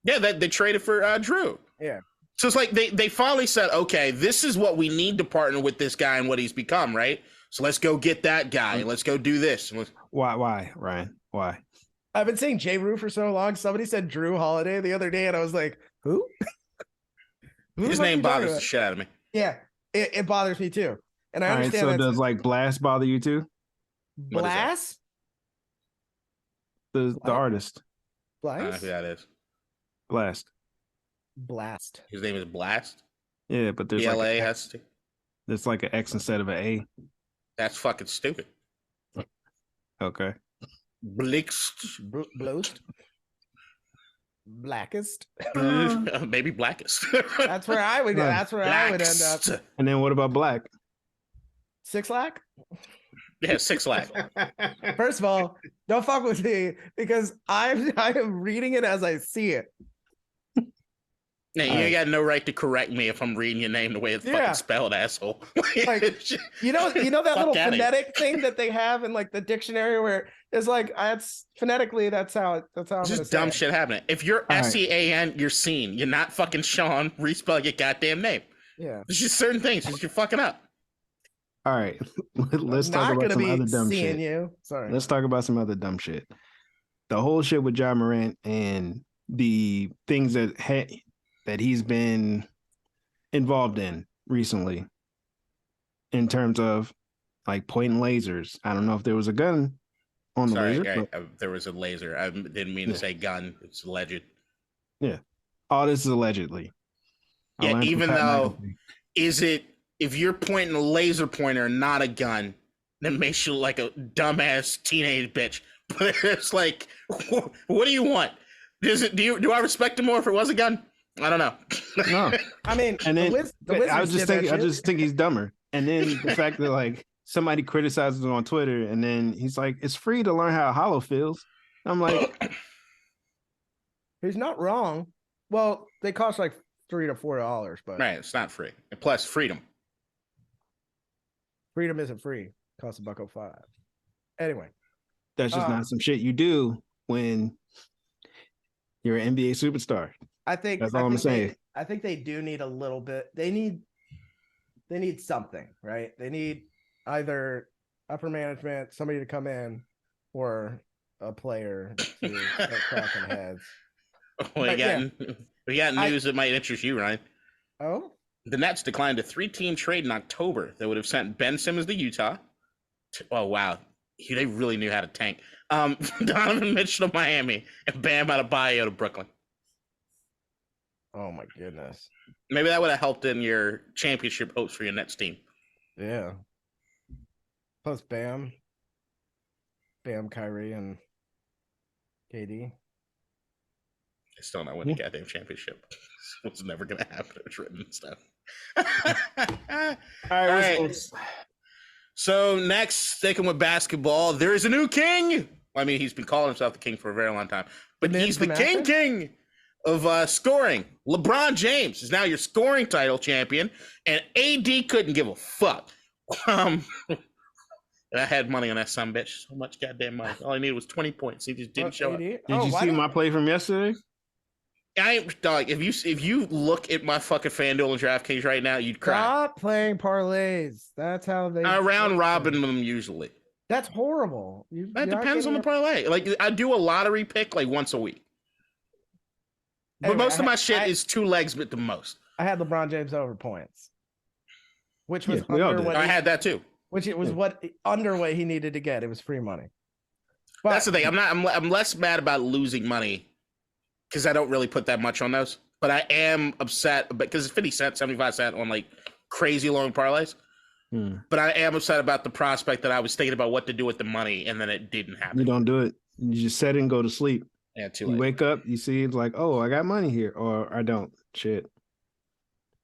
Yeah, they traded for Drew. Yeah. So it's like they finally said, okay, this is what we need to partner with this guy and what he's become, right? So let's go get that guy. Let's go do this. Why, Ryan? Why? I've been saying J-Rue for so long. Somebody said Drew Holiday the other day, and I was like, who? His name bothers the shit out of me. Yeah, it bothers me too. And I understand. So does like Blast bother you too? Blast? The artist. Blast? Who that is? Blast. His name is Blast? Yeah, but there's there's like an X instead of an A. That's fucking stupid. Okay. Blixt. Bloast. Blackest. Maybe Blackest. That's where I would. That's where I would end up. And then what about Black? 6 lakh. Yeah, 6 lakh. First of all, don't fuck with me because I am reading it as I see it. Now, you got no right to correct me if I'm reading your name the way it's fucking spelled, asshole. Like, you know that little phonetic thing that they have in like the dictionary where it's like it's phonetically that's how I'm just dumb shit happening. If you're SEAN, you're seen. You're not fucking Sean. Respell your goddamn name. Yeah, there's just certain things you're fucking up. All right, let's talk about some other dumb shit. Sorry, let's talk about some other dumb shit. The whole shit with Ja Morant and the things that he's been involved in recently in terms of like pointing lasers. I don't know if there was a gun on the laser. There was a laser. I didn't mean to say gun. It's alleged. Yeah. All this is allegedly. Yeah, even though if you're pointing a laser pointer, not a gun, that makes you look like a dumbass teenage bitch. But it's like, what do you want? Do I respect him more if it was a gun? I don't know. No, I mean, and then I just think he's dumber. And then the fact that like somebody criticizes him on Twitter, and then he's like, "It's free to learn how hollow feels." I'm like, he's not wrong. Well, they cost like $3 to $4, but right, it's not free. And plus, freedom. Freedom isn't free. It costs $1.05. Anyway, that's just not some shit you do when you're an NBA superstar. I think that's all I'm saying. I think they do need a little bit. They need something, right? They need either upper management, somebody to come in, or a player to start cracking heads. We got news that might interest you, Ryan. Oh? The Nets declined a 3-team trade in October that would have sent Ben Simmons to Utah. Oh, wow. They really knew how to tank. Donovan Mitchell to Miami and Bam Adebayo to Brooklyn. Oh, my goodness. Maybe that would have helped in your championship hopes for your Nets team. Yeah. Plus Bam, Kyrie, and KD. It's still not winning a goddamn championship. It was never going to happen. It was written and stuff. All right. So next, sticking with basketball, there is a new king. I mean, he's been calling himself the king for a very long time, but he's the king of scoring. LeBron James is now your scoring title champion, and AD couldn't give a fuck. I had money on that sumbitch. So much goddamn money. All I needed was 20 points. He just didn't show up. Did you see my play from yesterday? Dog, if you look at my fucking FanDuel and DraftKings right now, you'd cry. Stop playing parlays. That's how they. I round robin them usually. That's horrible. That depends on the parlay. Like I do a lottery pick like once a week, but most of my shit is 2 legs, but the most. I had LeBron James over points, which was under what I had that too. Which it was what under what he needed to get. It was free money. But that's the thing. I'm less mad about losing money because I don't really put that much on those. But I am upset because it's 50 cents, 75 cents on like crazy long parlays. But I am upset about the prospect that I was thinking about what to do with the money and then it didn't happen. You don't do it. You just set it and go to sleep. Yeah, too late. You wake up, you see it's like, oh, I got money here, or I don't. Shit.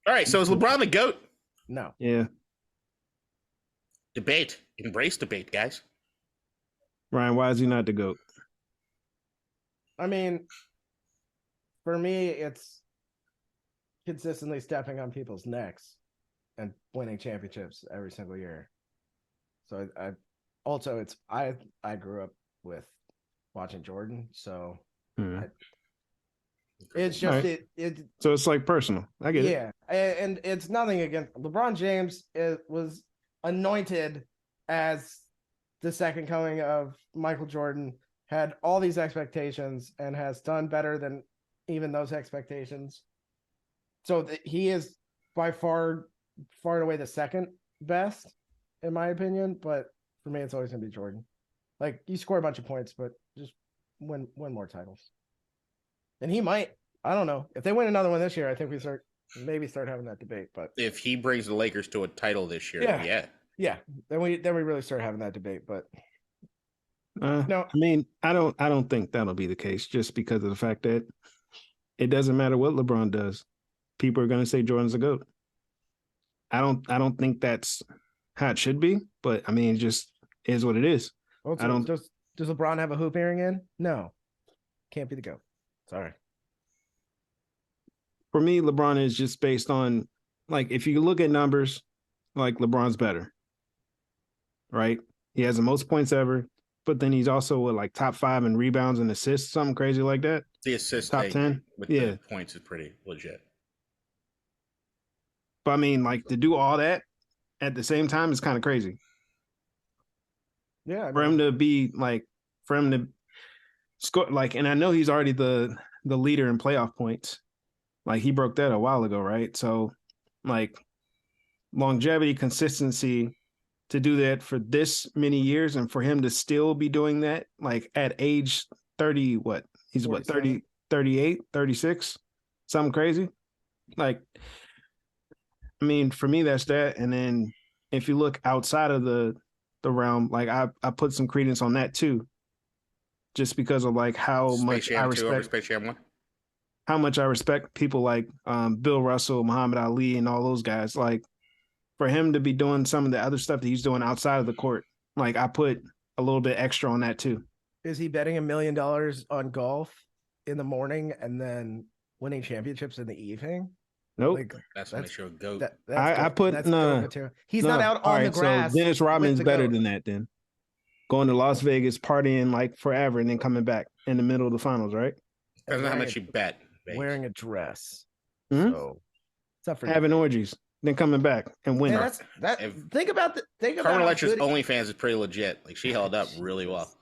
All right. So is LeBron the GOAT? No. Yeah. Debate. Embrace debate, guys. Ryan, why is he not the GOAT? I mean, for me, it's consistently stepping on people's necks and winning championships every single year. So I grew up with watching Jordan, so it's just it. So it's like personal. I get it. Yeah, and it's nothing against LeBron James. It was anointed as the second coming of Michael Jordan, had all these expectations and has done better than even those expectations. So he is by far and away the second best in my opinion, but for me it's always gonna be Jordan. Like, you score a bunch of points, but just win more titles. And he might, I don't know, if they win another one this year, I think we start having that debate. But if he brings the Lakers to a title this year, yeah, then we really start having that debate. But no, I mean, I don't think that'll be the case, just because of the fact that it doesn't matter what LeBron does. People are going to say Jordan's a GOAT. I don't think that's how it should be, but I mean, it just is what it is. Well, does LeBron have a hoop earring in? No, can't be the GOAT. Sorry. For me, LeBron is just based on, like, if you look at numbers, like, LeBron's better, right? He has the most points ever, but then he's also like top 5 in rebounds and assists, something crazy like that. The assist top 10 with the points is pretty legit. But I mean, like, to do all that at the same time is kind of crazy. Yeah, for him to score, like, and I know he's already the leader in playoff points. Like, he broke that a while ago, right? So, like, longevity, consistency to do that for this many years, and for him to still be doing that, like, at age 30, what? He's 47. What, 30, 38, 36? Something crazy? Like, I mean, for me, that's that. And then if you look outside of the realm, like, I put some credence on that too, just because of, like, how much I respect Space Jam 1. How much I respect people like Bill Russell, Muhammad Ali, and all those guys. Like, for him to be doing some of the other stuff that he's doing outside of the court, like, I put a little bit extra on that too. Is he betting $1 million on golf in the morning and then winning championships in the evening? Nope. Like, that's when they show GOAT. I put no. He's not out on the grass. So Dennis Rodman's better than that. Then going to Las Vegas, partying like forever, and then coming back in the middle of the finals, right? Depends on how much you bet. Wearing a dress. Mm-hmm. So it's up for having orgies, then coming back and winning. Think about Carmen Electra's OnlyFans is pretty legit. Like, she held up really well.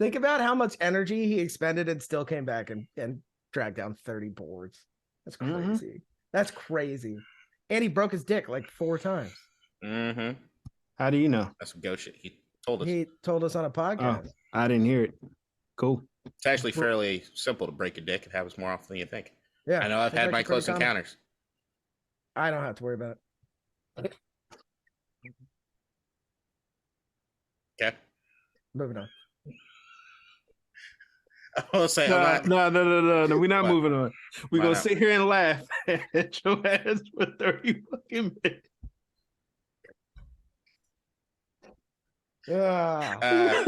Think about how much energy he expended and still came back and dragged down 30 boards. That's crazy. Mm-hmm. That's crazy. And he broke his dick like 4 times. Mm-hmm. How do you know? That's some ghost shit. He told us. He told us on a podcast. Oh, I didn't hear it. Cool. It's actually fairly simple to break a dick. It happens more often than you think. Yeah. I know I've had my close encounters. I don't have to worry about it. Okay. Moving on. I will say, No. We're not moving on. We're gonna sit here and laugh at your ass for 30 fucking minutes. Yeah.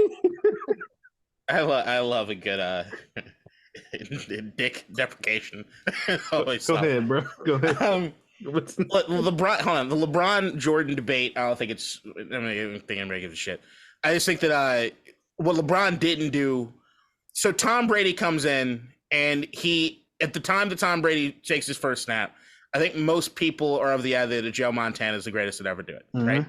I love a good dick deprecation. Go ahead, bro. Go ahead. LeBron, hold on. The LeBron Jordan debate, I don't think it's. I don't think anybody gives a shit. I just think that what LeBron didn't do. So Tom Brady comes in, and at the time that Tom Brady takes his first snap, I think most people are of the idea that Joe Montana is the greatest to ever do it, right?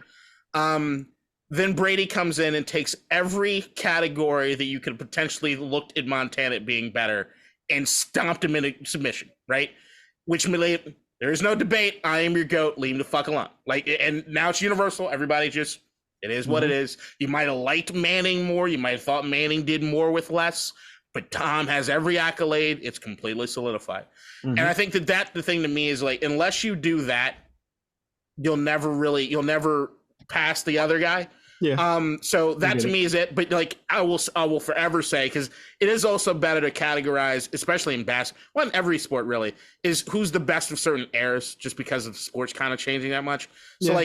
Then Brady comes in and takes every category that you could potentially look at Montana at being better and stomped him into submission, right? Which made there is no debate. I am your GOAT. Leave him the fuck alone. And now it's universal. Everybody just, it is what it is. You might have liked Manning more. You might have thought Manning did more with less. But Tom has every accolade. It's completely solidified. And I think that the thing to me is unless you do that, you'll never pass the other guy. Yeah. So that to me is it. But I will forever say, because it is also better to categorize, especially in basketball, well, in every sport really, is who's the best of certain eras, just because of sports kind of changing that much. So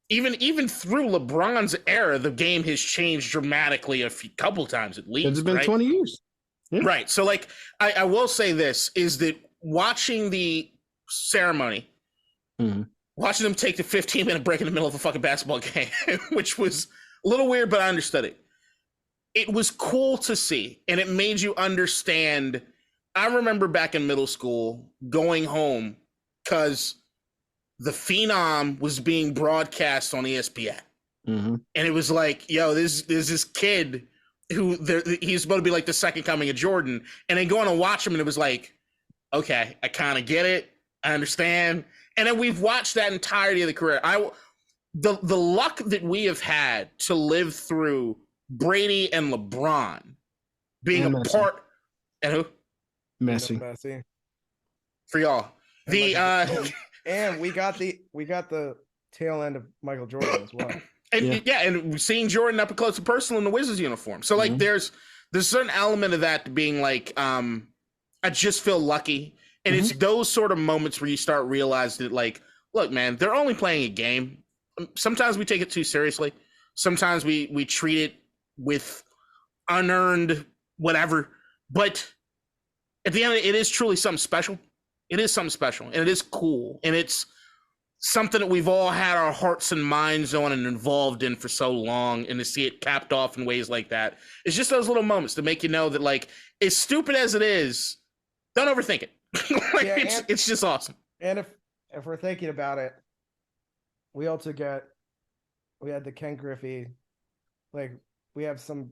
even through LeBron's era, the game has changed dramatically a couple times at least. It's been 20 years. Yeah. Right. So I will say this is that watching the ceremony, watching them take the 15-minute break in the middle of a fucking basketball game, which was a little weird, but I understood it. It was cool to see, and it made you understand. I remember back in middle school going home because the Phenom was being broadcast on ESPN. And it was like, yo, there's this kid who he's supposed to be the second coming of Jordan. And then going to watch him, and it was like, okay, I kind of get it. I understand. And then we've watched that entirety of the career. The luck that we have had to live through Brady and LeBron being and a Messi. part, and who? Messi. For y'all. And we got the tail end of Michael Jordan as well. And and seeing Jordan up close and personal in the Wizards uniform. So there's a certain element of that being I just feel lucky. And it's those sort of moments where you start realizing that look, man, they're only playing a game. Sometimes we take it too seriously. Sometimes we treat it with unearned whatever. But at the end of it is truly something special. It is something special, and it is cool, and it's something that we've all had our hearts and minds on and involved in for so long, and to see it capped off in ways like that, it's just those little moments to make you know that as stupid as it is, don't overthink it. It's just awesome. And if we're thinking about it, we had the Ken Griffey, we have some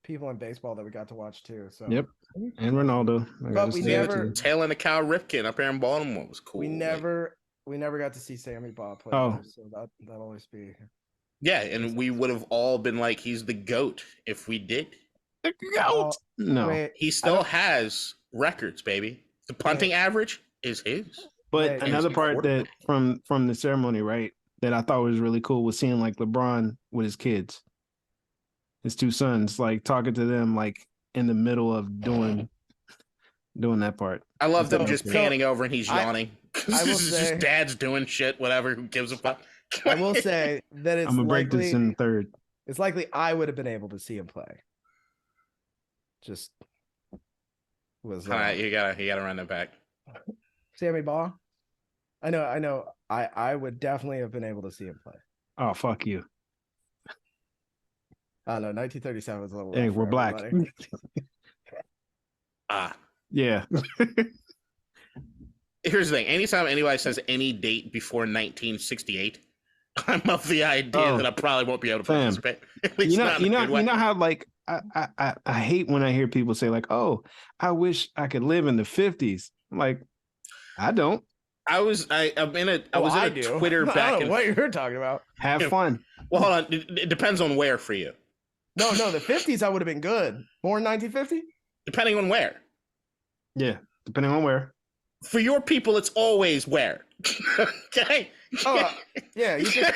people in baseball that we got to watch too. So yep, and Ronaldo. But we never tail end of Cal Ripken up here in Baltimore was cool. We never got to see Sammy Baugh play. So that'll always be. Yeah, and we would have all been he's the GOAT if we did. The GOAT. No, he still has records, baby. The punting average is his. But another part that from the ceremony, right, that I thought was really cool was seeing LeBron with his kids, his two sons, talking to them in the middle of doing that part. I love them just panning over and he's yawning. This is just dad's doing shit, whatever. Who gives a fuck? I will say that it's I'm gonna break this in the third. It's likely I would have been able to see him play. Just was all right. You gotta run that back. Sammy Baugh. I know. I would definitely have been able to see him play. Oh, fuck you. I don't know. 1937 was a little. Hey, we're black. Yeah. Here's the thing. Anytime anybody says any date before 1968, I'm of the idea that I probably won't be able to participate. At least you know how I hate when I hear people say oh, I wish I could live in the 50s. I'm like, I don't. I was in a Twitter back. I don't know what you're talking about. Have fun. Well, hold on. It depends on where for you. No, the 50s I would have been good. Born 1950? Depending on where. Yeah, depending on where. For your people, it's always where. Okay? Oh, yeah. You just...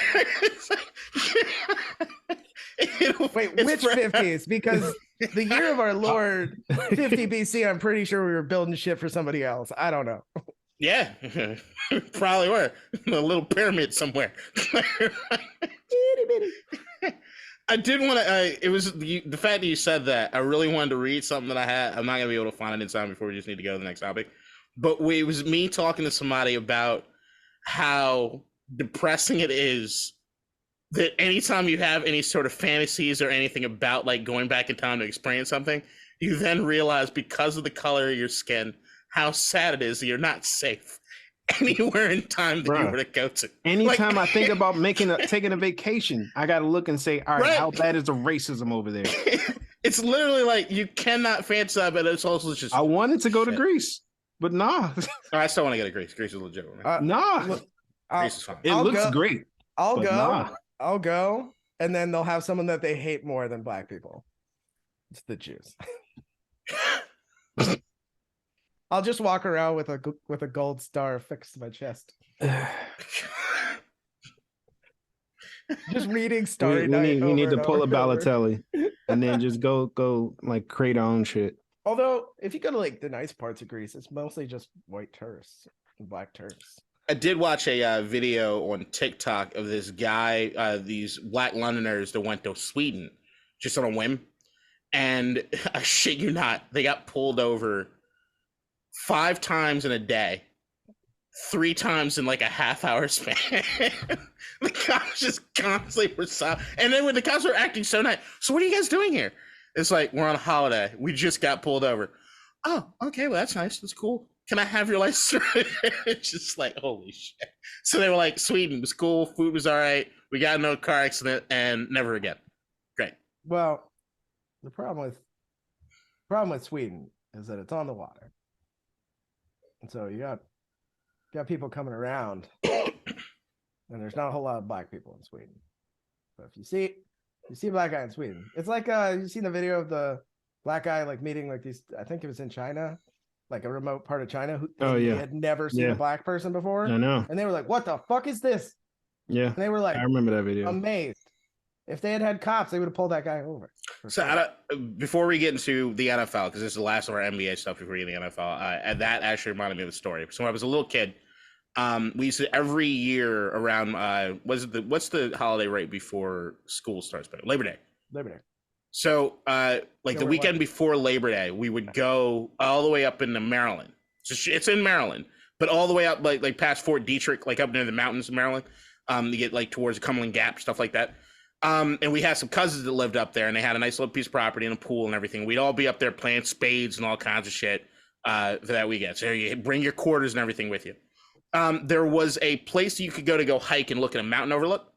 Wait, which 50s? Because the year of our Lord 50 BC, I'm pretty sure we were building shit for somebody else. I don't know. Yeah, probably were. A little pyramid somewhere. I did want to. It was the fact that you said that. I really wanted to read something that I had. I'm not gonna be able to find it in time before we just need to go to the next topic. But it was me talking to somebody about how depressing it is that anytime you have any sort of fantasies or anything about like going back in time to experience something, you then realize because of the color of your skin how sad it is that you're not safe anywhere in time that you were to go to. Anytime I think about taking a vacation, I got to look and say, all right, how bad is the racism over there? It's literally like you cannot fantasize, but it's also just. I wanted to go to Greece, but nah. I still want to go to Greece. Greece is legit. Nah. Greece is fine. It looks great. I'll go. Nah. I'll go. And then they'll have someone that they hate more than black people. It's the Jews. I'll just walk around with a gold star affixed to my chest. Just reading Starry Night. We need to pull a Balotelli and then just go like create our own shit. Although, if you go to like the nice parts of Greece, it's mostly just white tourists and black tourists. I did watch a video on TikTok of this guy, these black Londoners that went to Sweden just on a whim. And I shit you not, they got pulled over 5 times in a day, 3 times in like a half-hour span. The cops just constantly were silent. And then when the cops were acting so nice, so what are you guys doing here? It's like, we're on a holiday. We just got pulled over. Oh, okay, well, that's nice. That's cool. Can I have your license? It's just like, holy shit. So they were like, Sweden was cool. Food was all right. We got into a car accident and never again. Great. Well, the problem with Sweden is that it's on the water. And so you got people coming around and there's not a whole lot of black people in Sweden. But if you see a black guy in Sweden, it's like you seen the video of the black guy like meeting like these, I think it was in China, like a remote part of China he had never seen a black person before. I know. And they were like, what the fuck is this? Yeah. And they were like, I remember that video. Amazed. If they had cops, they would have pulled that guy over. So before we get into the NFL, because this is the last of our NBA stuff before we get into the NFL, and that actually reminded me of a story. So when I was a little kid, we used to every year around what's the holiday right before school starts? Labor Day. Labor Day. So like the weekend before Labor Day, we would go all the way up into Maryland. So it's in Maryland, but all the way up like past Fort Detrick, like up near the mountains of Maryland, to get like towards Cumberland Gap, stuff like that. And we had some cousins that lived up there, and they had a nice little piece of property and a pool and everything. We'd all be up there playing spades and all kinds of shit for that weekend. So you bring your quarters and everything with you. There was a place you could go hike and look at a mountain overlook.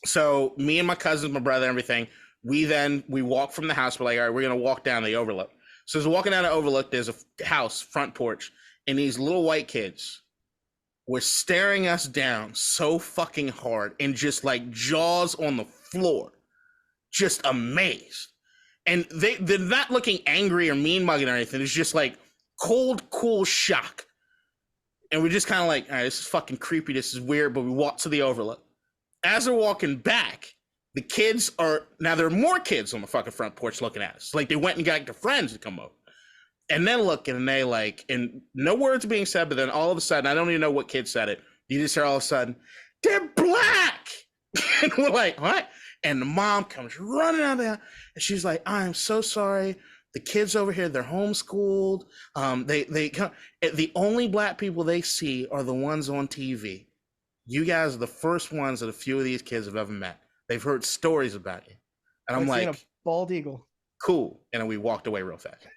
So me and my cousins, my brother, and everything, we walk from the house. We're like, all right, we're going to walk down the overlook. So as we're walking down the overlook, there's a house, front porch, and these little white kids were staring us down so fucking hard and just like jaws on the floor, just amazed. And they're not looking angry or mean mugging or anything. It's just like cold, cool shock. And we're just kind of like, all right, this is fucking creepy. This is weird. But we walk to the overlook. As we're walking back, the kids now there are more kids on the fucking front porch looking at us. Like they went and got their friends to come over. And then looking, and they like, and no words being said, but then all of a sudden, I don't even know what kid said it. You just hear all of a sudden, they're black. And we're like, what? And the mom comes running out there, and she's like, I'm so sorry. The kids over here, they're homeschooled. They come. The only black people they see are the ones on TV. You guys are the first ones that a few of these kids have ever met. They've heard stories about you. And I'm like, a bald eagle. Cool. And then we walked away real fast.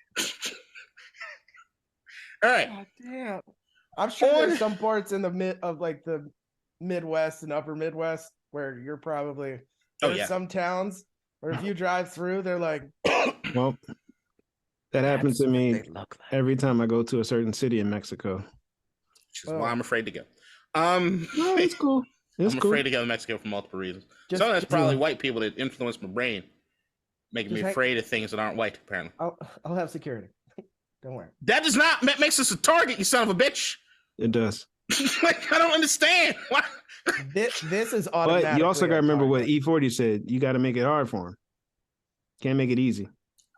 All right. God damn. I'm sure there's some parts in the Midwest and upper Midwest where you're probably some towns where if you drive through, they're like, well, that happens to me every time I go to a certain city in Mexico. Which is why I'm afraid to go. No, it's cool. I'm afraid to go to Mexico for multiple reasons. Some of that's probably white people that influence my brain, making me afraid of things that aren't white, apparently. I'll have security. Don't worry. That does not makes us a target, you son of a bitch. It does. Like, I don't understand. Why? This is automatic. But you also got to remember what E40 said. You got to make it hard for him. Can't make it easy.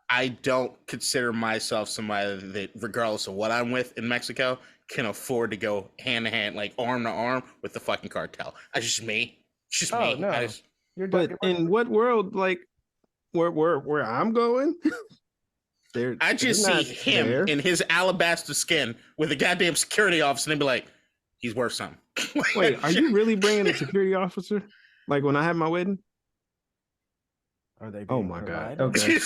I don't consider myself somebody that, regardless of what I'm with in Mexico, can afford to go hand to hand, like arm to arm with the fucking cartel. That's just me. It's just me. No. But in what world, like where I'm going, I just see him there in his alabaster skin with a goddamn security officer and be like, he's worth something. Wait, are you really bringing a security officer? Like when I have my wedding? Are they? Oh my God. Okay.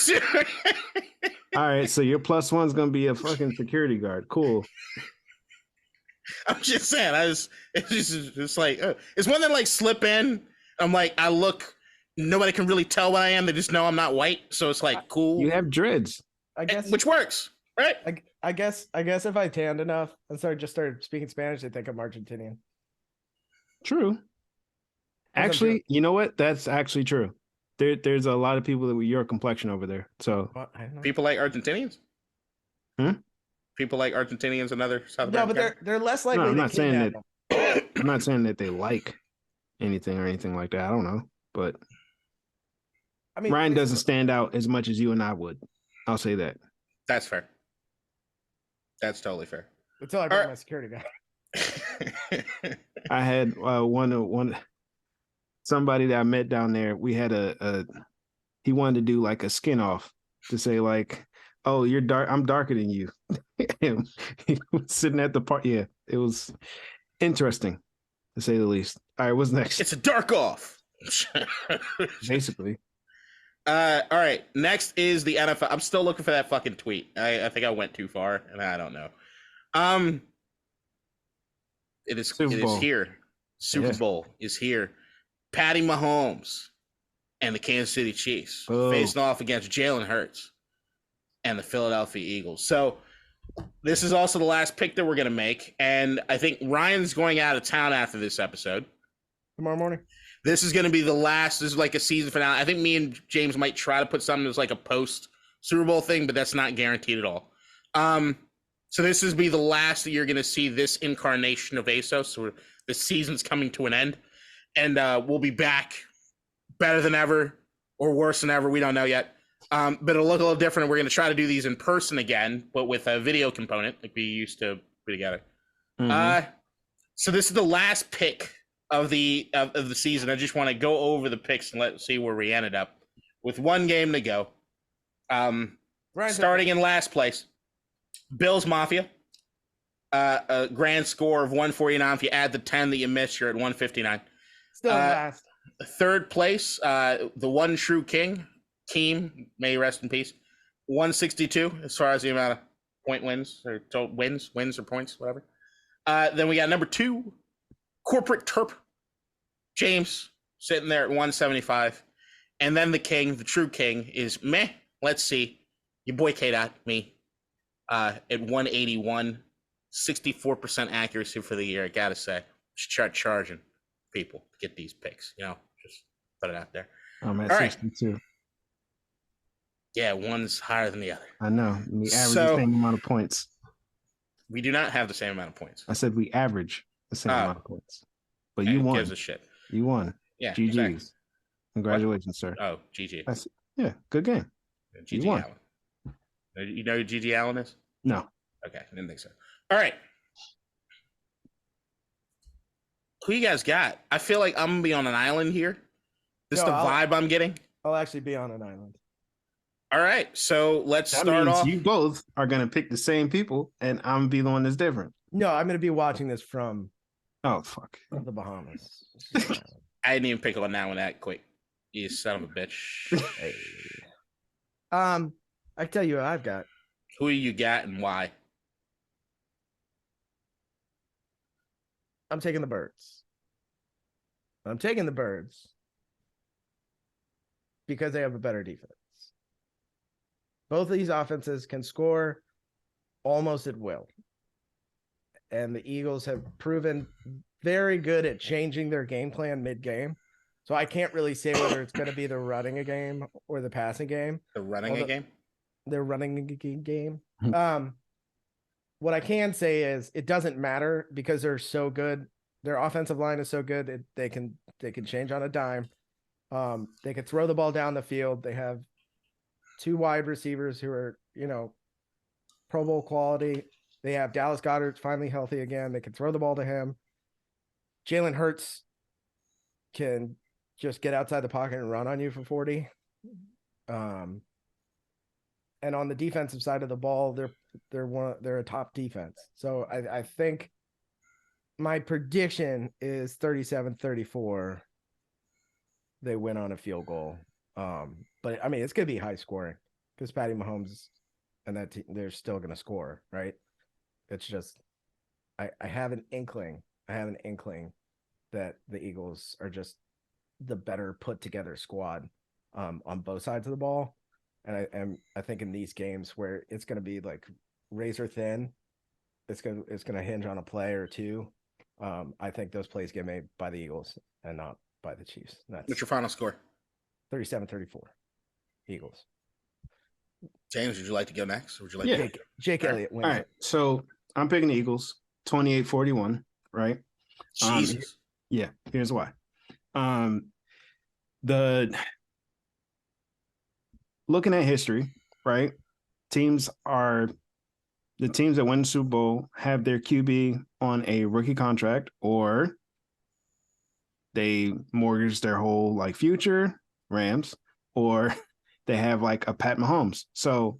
All right. So your plus one's going to be a fucking security guard. Cool. I'm just saying. It's like, it's one that like slip in. I'm like, I look, nobody can really tell what I am. They just know I'm not white. So it's like, cool. You have dreads. I guess. Which works, right? I guess if I tanned enough and started speaking Spanish, they think I'm Argentinian. True. Actually, you know what? That's actually true. There's a lot of people that with your complexion over there. So people like Argentinians. People like Argentinians and other South American. No, but they're less likely. No, I'm to not saying that. them. I'm not saying that they like anything or anything like that. I don't know, but I mean, Ryan doesn't stand out as much as you and I would. I'll say that. That's fair. That's totally fair. Until I bring my security guy. I had one somebody that I met down there. We had he wanted to do like a skin off to say like, oh, you're dark. I'm darker than you. He was sitting at the park. Yeah, it was interesting to say the least. All right, what's next? It's a dark off. Basically. All right. Next is the NFL. I'm still looking for that fucking tweet. I think I went too far, and I don't know. It is here. Super Bowl is here. Patty Mahomes and the Kansas City Chiefs facing off against Jalen Hurts and the Philadelphia Eagles. So this is also the last pick that we're going to make, and I think Ryan's going out of town after this episode. Tomorrow morning. This is going to be the last. This is like a season finale. I think me and James might try to put something that's like a post Super Bowl thing, but that's not guaranteed at all. So this is be the last that you're going to see this incarnation of ASOS. So the season's coming to an end, and we'll be back better than ever or worse than ever. We don't know yet, but it'll look a little different. We're going to try to do these in person again, but with a video component like we used to put together. Mm-hmm. So this is the last pick of the season. I just want to go over the picks and let's see where we ended up with one game to go. Starting in last place, Bills Mafia. A grand score of 149. If you add the 10 that you missed, you're at 159. Still last. Third place, the one true king, Keem, may he rest in peace. 162 as far as the amount of point wins or wins or points, whatever. Then we got number 2, Corporate Terp, James, sitting there at 175. And then the king, the true king, is meh. Let's see. Your boy KDot, me, at 181, 64% accuracy for the year. I gotta say, just start charging people to get these picks. Just put it out there. I'm at 62. Yeah, one's higher than the other. I know. We average the same amount of points. We do not have the same amount of points. I said we average the same amount of points. But you won. Gives a shit. You won. Yeah. GG's. Exactly. Congratulations, sir. Oh, GG. Yeah, good game. GG Allen. You know who GG Allen is? No. Okay, I didn't think so. All right. Who you guys got? I feel like I'm going to be on an island here. This is the vibe I'm getting. I'll actually be on an island. All right, so let's start off. You both are going to pick the same people, and I'm going to be the one that's different. No, I'm going to be watching this from fuck the Bahamas. I didn't even pick on that one that quick. You son of a bitch. Hey. I tell you what I've got. Who you got and why? I'm taking the Birds. I'm taking the Birds because they have a better defense. Both of these offenses can score almost at will. And the Eagles have proven very good at changing their game plan mid-game. So I can't really say whether it's going to be the running a game or the passing game. The running a game? They're running a game. what I can say is it doesn't matter because they're so good. Their offensive line is so good they can change on a dime. They could throw the ball down the field. They have 2 wide receivers who are, Pro Bowl quality. They have Dallas Goedert finally healthy again. They can throw the ball to him. Jalen Hurts can just get outside the pocket and run on you for 40. And on the defensive side of the ball, they're a top defense. So I think my prediction is 37-34. They win on a field goal. But I mean, it's going to be high scoring because Patty Mahomes and that team, they're still going to score, right? It's just, I have an inkling. That the Eagles are just the better put together squad on both sides of the ball. And I think in these games where it's going to be like razor thin, it's going to hinge on a play or two. I think those plays get made by the Eagles and not by the Chiefs. What's your final score? 37-34 Eagles. James, would you like to go next? Or would you like Jake Elliott wins. All right. So I'm picking the Eagles 28-41, right? Jesus. Yeah, here's why. Looking at history, right? The teams that win the Super Bowl have their QB on a rookie contract, or they mortgage their whole future, Rams, or they have a Pat Mahomes. So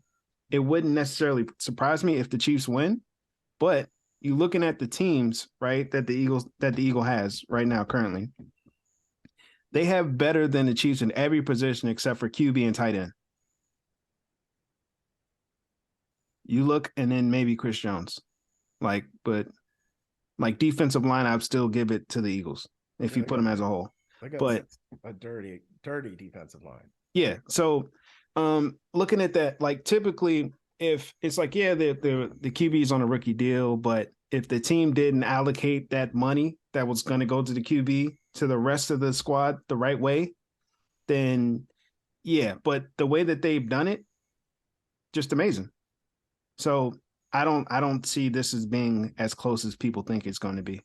it wouldn't necessarily surprise me if the Chiefs win, but you looking at the teams, right, that the Eagle has right now currently, they have better than the Chiefs in every position except for QB and tight end. You look, and then maybe Chris Jones, but defensive line, I'd still give it to the Eagles if you put them as a whole. But a dirty defensive line. Yeah. So, looking at that, typically, if it's the QB is on a rookie deal, but if the team didn't allocate that money that was going to go to the QB to the rest of the squad the right way, then yeah. But the way that they've done it, just amazing. So I don't see this as being as close as people think it's going to be.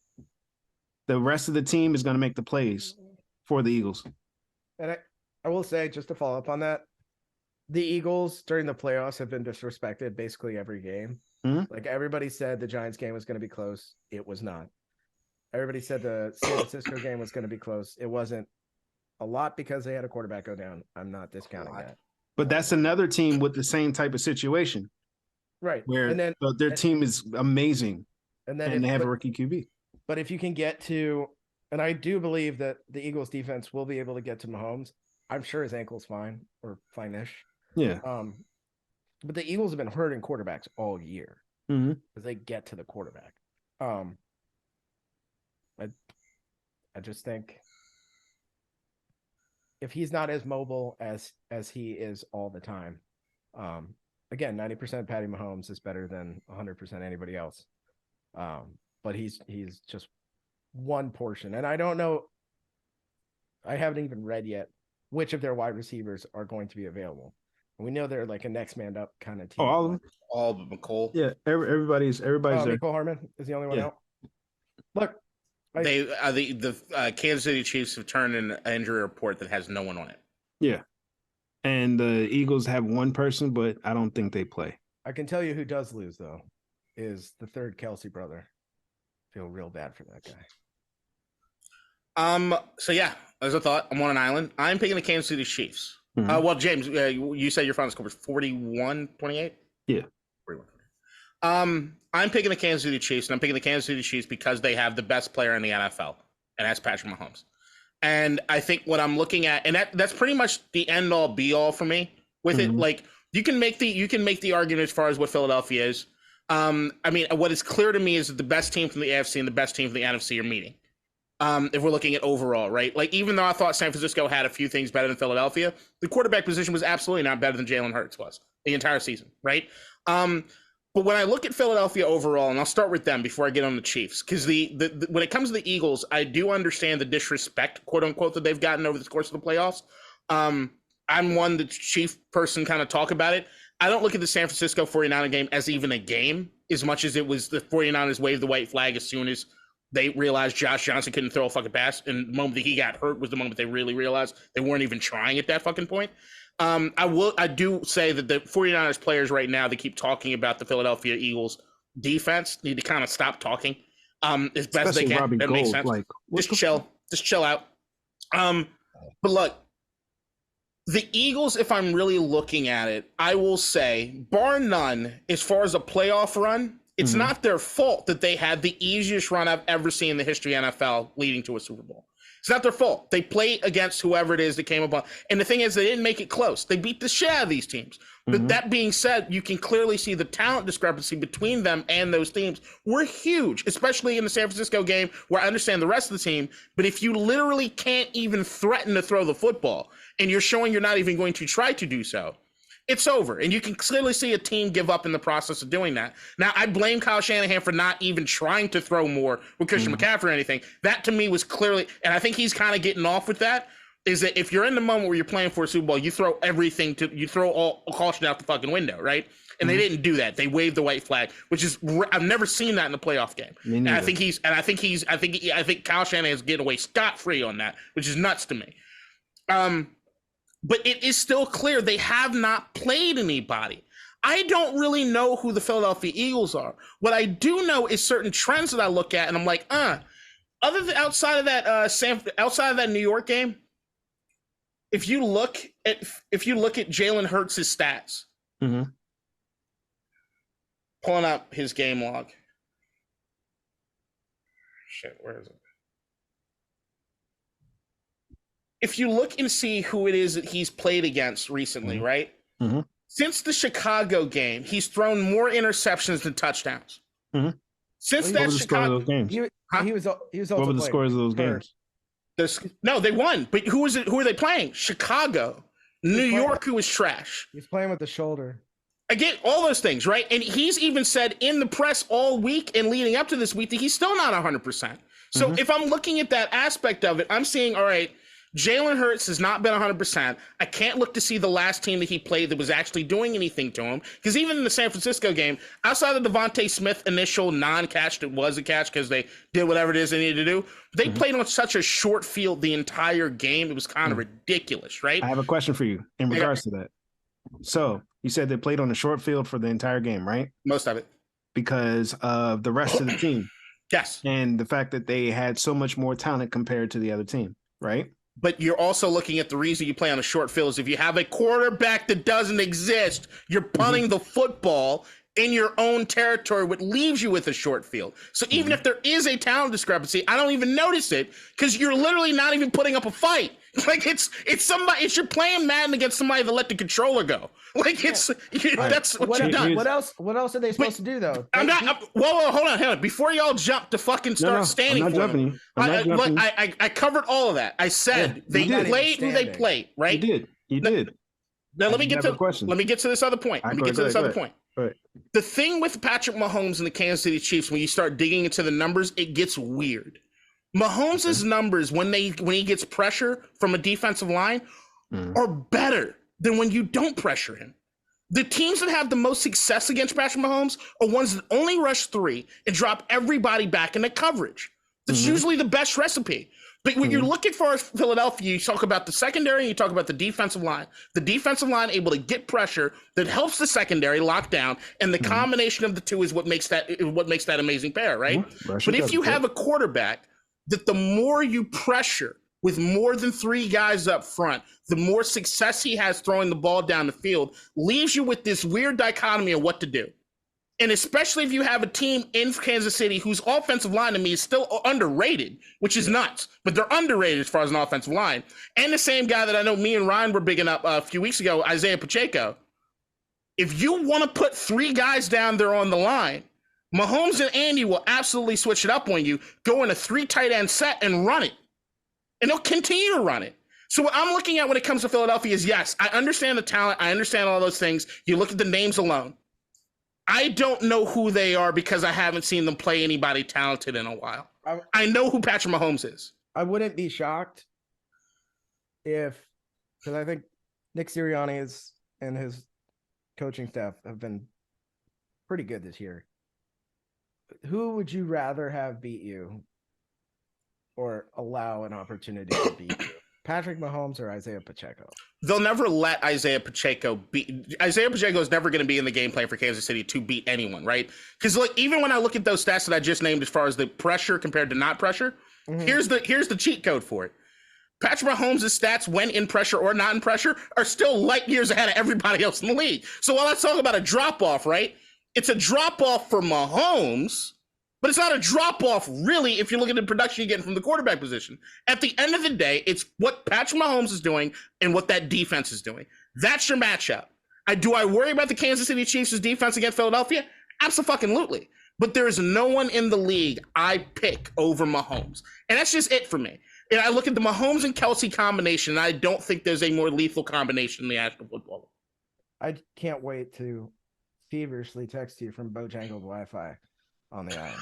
The rest of the team is going to make the plays for the Eagles. And I will say, just to follow up on that, the Eagles during the playoffs have been disrespected basically every game. Mm-hmm. Everybody said the Giants game was going to be close. It was not. Everybody said the San Francisco game was going to be close. It wasn't. A lot because they had a quarterback go down. I'm not discounting that. But that's another team with the same type of situation. Right. Where their team is amazing. And they have a rookie QB. But if you can get to, and I do believe that the Eagles defense will be able to get to Mahomes. I'm sure his ankle's fine or fine-ish. Yeah. But the Eagles have been hurting quarterbacks all year because they get to the quarterback. I just think if he's not as mobile as he is all the time, again, 90% Patty Mahomes is better than 100% anybody else. But he's just one portion, and I don't know. I haven't even read yet which of their wide receivers are going to be available. We know they're a next man up kind of team. All but McCole. Yeah, everybody's there. Nicole Harmon is the only one out. Look, the Kansas City Chiefs have turned in an injury report that has no one on it. Yeah, and the Eagles have one person, but I don't think they play. I can tell you who does lose though is the third Kelsey brother. Feel real bad for that guy. So yeah, as a thought, I'm on an island. I'm picking the Kansas City Chiefs. Mm-hmm. Well, James, you said your final score was 41-28? Yeah. 41-28. I'm picking the Kansas City Chiefs, and I'm picking the Kansas City Chiefs because they have the best player in the NFL, and that's Patrick Mahomes. And I think what I'm looking at, and that's pretty much the end all be all for me with it. You can make the argument as far as what Philadelphia is. I mean, what is clear to me is that the best team from the AFC and the best team from the NFC are meeting. If we're looking at overall, right? Even though I thought San Francisco had a few things better than Philadelphia, the quarterback position was absolutely not better than Jalen Hurts was the entire season, right? But when I look at Philadelphia overall, and I'll start with them before I get on the Chiefs, because the when it comes to the Eagles, I do understand the disrespect, quote unquote, that they've gotten over the course of the playoffs. I'm one the Chief person kind of talk about it. I don't look at the San Francisco 49er game as even a game as much as it was the 49ers waved the white flag as soon as they realized Josh Johnson couldn't throw a fucking pass. And the moment that he got hurt was the moment they really realized they weren't even trying at that fucking point. I do say that the 49ers players right now, they keep talking about the Philadelphia Eagles defense, need to kind of stop talking as best as they can. Robbie That Gould, makes sense. like, Just chill out. But look, the Eagles, if I'm really looking at it, I will say, bar none, as far as a playoff run, it's not their fault that they had the easiest run I've ever seen in the history of NFL leading to a Super Bowl. It's not their fault. They played against whoever it is that came up. And the thing is, they didn't make it close. They beat the shit out of these teams. But that being said, you can clearly see the talent discrepancy between them and those teams were huge, especially in the San Francisco game, where I understand the rest of the team. But if you literally can't even threaten to throw the football and you're showing you're not even going to try to do so, it's over. And you can clearly see a team give up in the process of doing that. Now, I blame Kyle Shanahan for not even trying to throw more with Christian McCaffrey or anything. That to me was clearly, and I think he's kind of getting off with that, is that if you're in the moment where you're playing for a Super Bowl, you throw you throw all caution out the fucking window, right? And they didn't do that. They waved the white flag, which is, I've never seen that in the playoff game. And I think Kyle Shanahan is getting away scot-free on that, which is nuts to me. But it is still clear they have not played anybody. I don't really know who the Philadelphia Eagles are. What I do know is certain trends that I look at, and I'm like, other than outside of that New York game, if you look at Jalen Hurts' stats, pulling up his game log. Shit, where is it? If you look and see who it is that he's played against recently, right? Since the Chicago game, he's thrown more interceptions than touchdowns. Since that Chicago game, he was also what were the scores of those games? No, they won. But who are they playing? Chicago, New York, who was trash. He's playing with the shoulder. Again, all those things, right? And he's even said in the press all week and leading up to this week that he's still not 100%. So if I'm looking at that aspect of it, I'm seeing, all right, Jalen Hurts has not been 100%. I can't look to see the last team that he played that was actually doing anything to him. Because even in the San Francisco game, outside of the Devontae Smith initial non-catch that was a catch because they did whatever it is they needed to do, they played on such a short field the entire game. It was kind of ridiculous, right? I have a question for you in regards to that. So you said they played on a short field for the entire game, right? Most of it. Because of the rest of the team. Yes. And the fact that they had so much more talent compared to the other team, right? But you're also looking at the reason you play on a short field is if you have a quarterback that doesn't exist, you're punting the football in your own territory, which leaves you with a short field. So even if there is a talent discrepancy, I don't even notice it because you're literally not even putting up a fight. Like it's you're playing Madden against somebody that let the controller go. Like that's what you've done. What else are they supposed to do though? Whoa, hold on. Before y'all jump to fucking start standing for them. I covered all of that. I said they played who they played, right? You did. Now let me get to this other point. The thing with Patrick Mahomes and the Kansas City Chiefs, when you start digging into the numbers, it gets weird. Mahomes' numbers when he gets pressure from a defensive line are better than when you don't pressure him. The teams that have the most success against Patrick Mahomes are ones that only rush 3 and drop everybody back into coverage. That's usually the best recipe. But when you're looking for Philadelphia, you talk about the secondary and you talk about the defensive line. The defensive line able to get pressure that helps the secondary lock down, and the combination of the two is what makes that amazing pair, right? But if you have a quarterback that the more you pressure with more than 3 guys up front, the more success he has throwing the ball down the field, leaves you with this weird dichotomy of what to do. And especially if you have a team in Kansas City whose offensive line to me is still underrated, which is nuts, but they're underrated as far as an offensive line. And the same guy that I know me and Ryan were bigging up a few weeks ago, Isaiah Pacheco. If you want to put 3 guys down there on the line, Mahomes and Andy will absolutely switch it up on you, go in a 3 tight end set and run it. And they'll continue to run it. So what I'm looking at when it comes to Philadelphia is, yes, I understand the talent. I understand all those things. You look at the names alone. I don't know who they are because I haven't seen them play anybody talented in a while. I know who Patrick Mahomes is. I wouldn't be shocked because I think Nick Sirianni and his coaching staff have been pretty good this year. Who would you rather have beat you or allow an opportunity to beat you? Patrick Mahomes or Isaiah Pacheco? They'll never let Isaiah Pacheco beat. Isaiah Pacheco is never going to be in the game plan for Kansas City to beat anyone, right? Because like even when I look at those stats that I just named as far as the pressure compared to not pressure, here's the cheat code for it. Patrick Mahomes' stats when in pressure or not in pressure are still light years ahead of everybody else in the league. So while I talk about a drop-off, right, it's a drop-off for Mahomes, but it's not a drop-off, really, if you look at the production you're getting from the quarterback position. At the end of the day, it's what Patrick Mahomes is doing and what that defense is doing. That's your matchup. Do I worry about the Kansas City Chiefs' defense against Philadelphia? Absolutely. But there is no one in the league I pick over Mahomes. And that's just it for me. And I look at the Mahomes and Kelsey combination, and I don't think there's a more lethal combination in the National Football League. I can't wait to feverishly text you from Bojangled Wi-Fi on the island.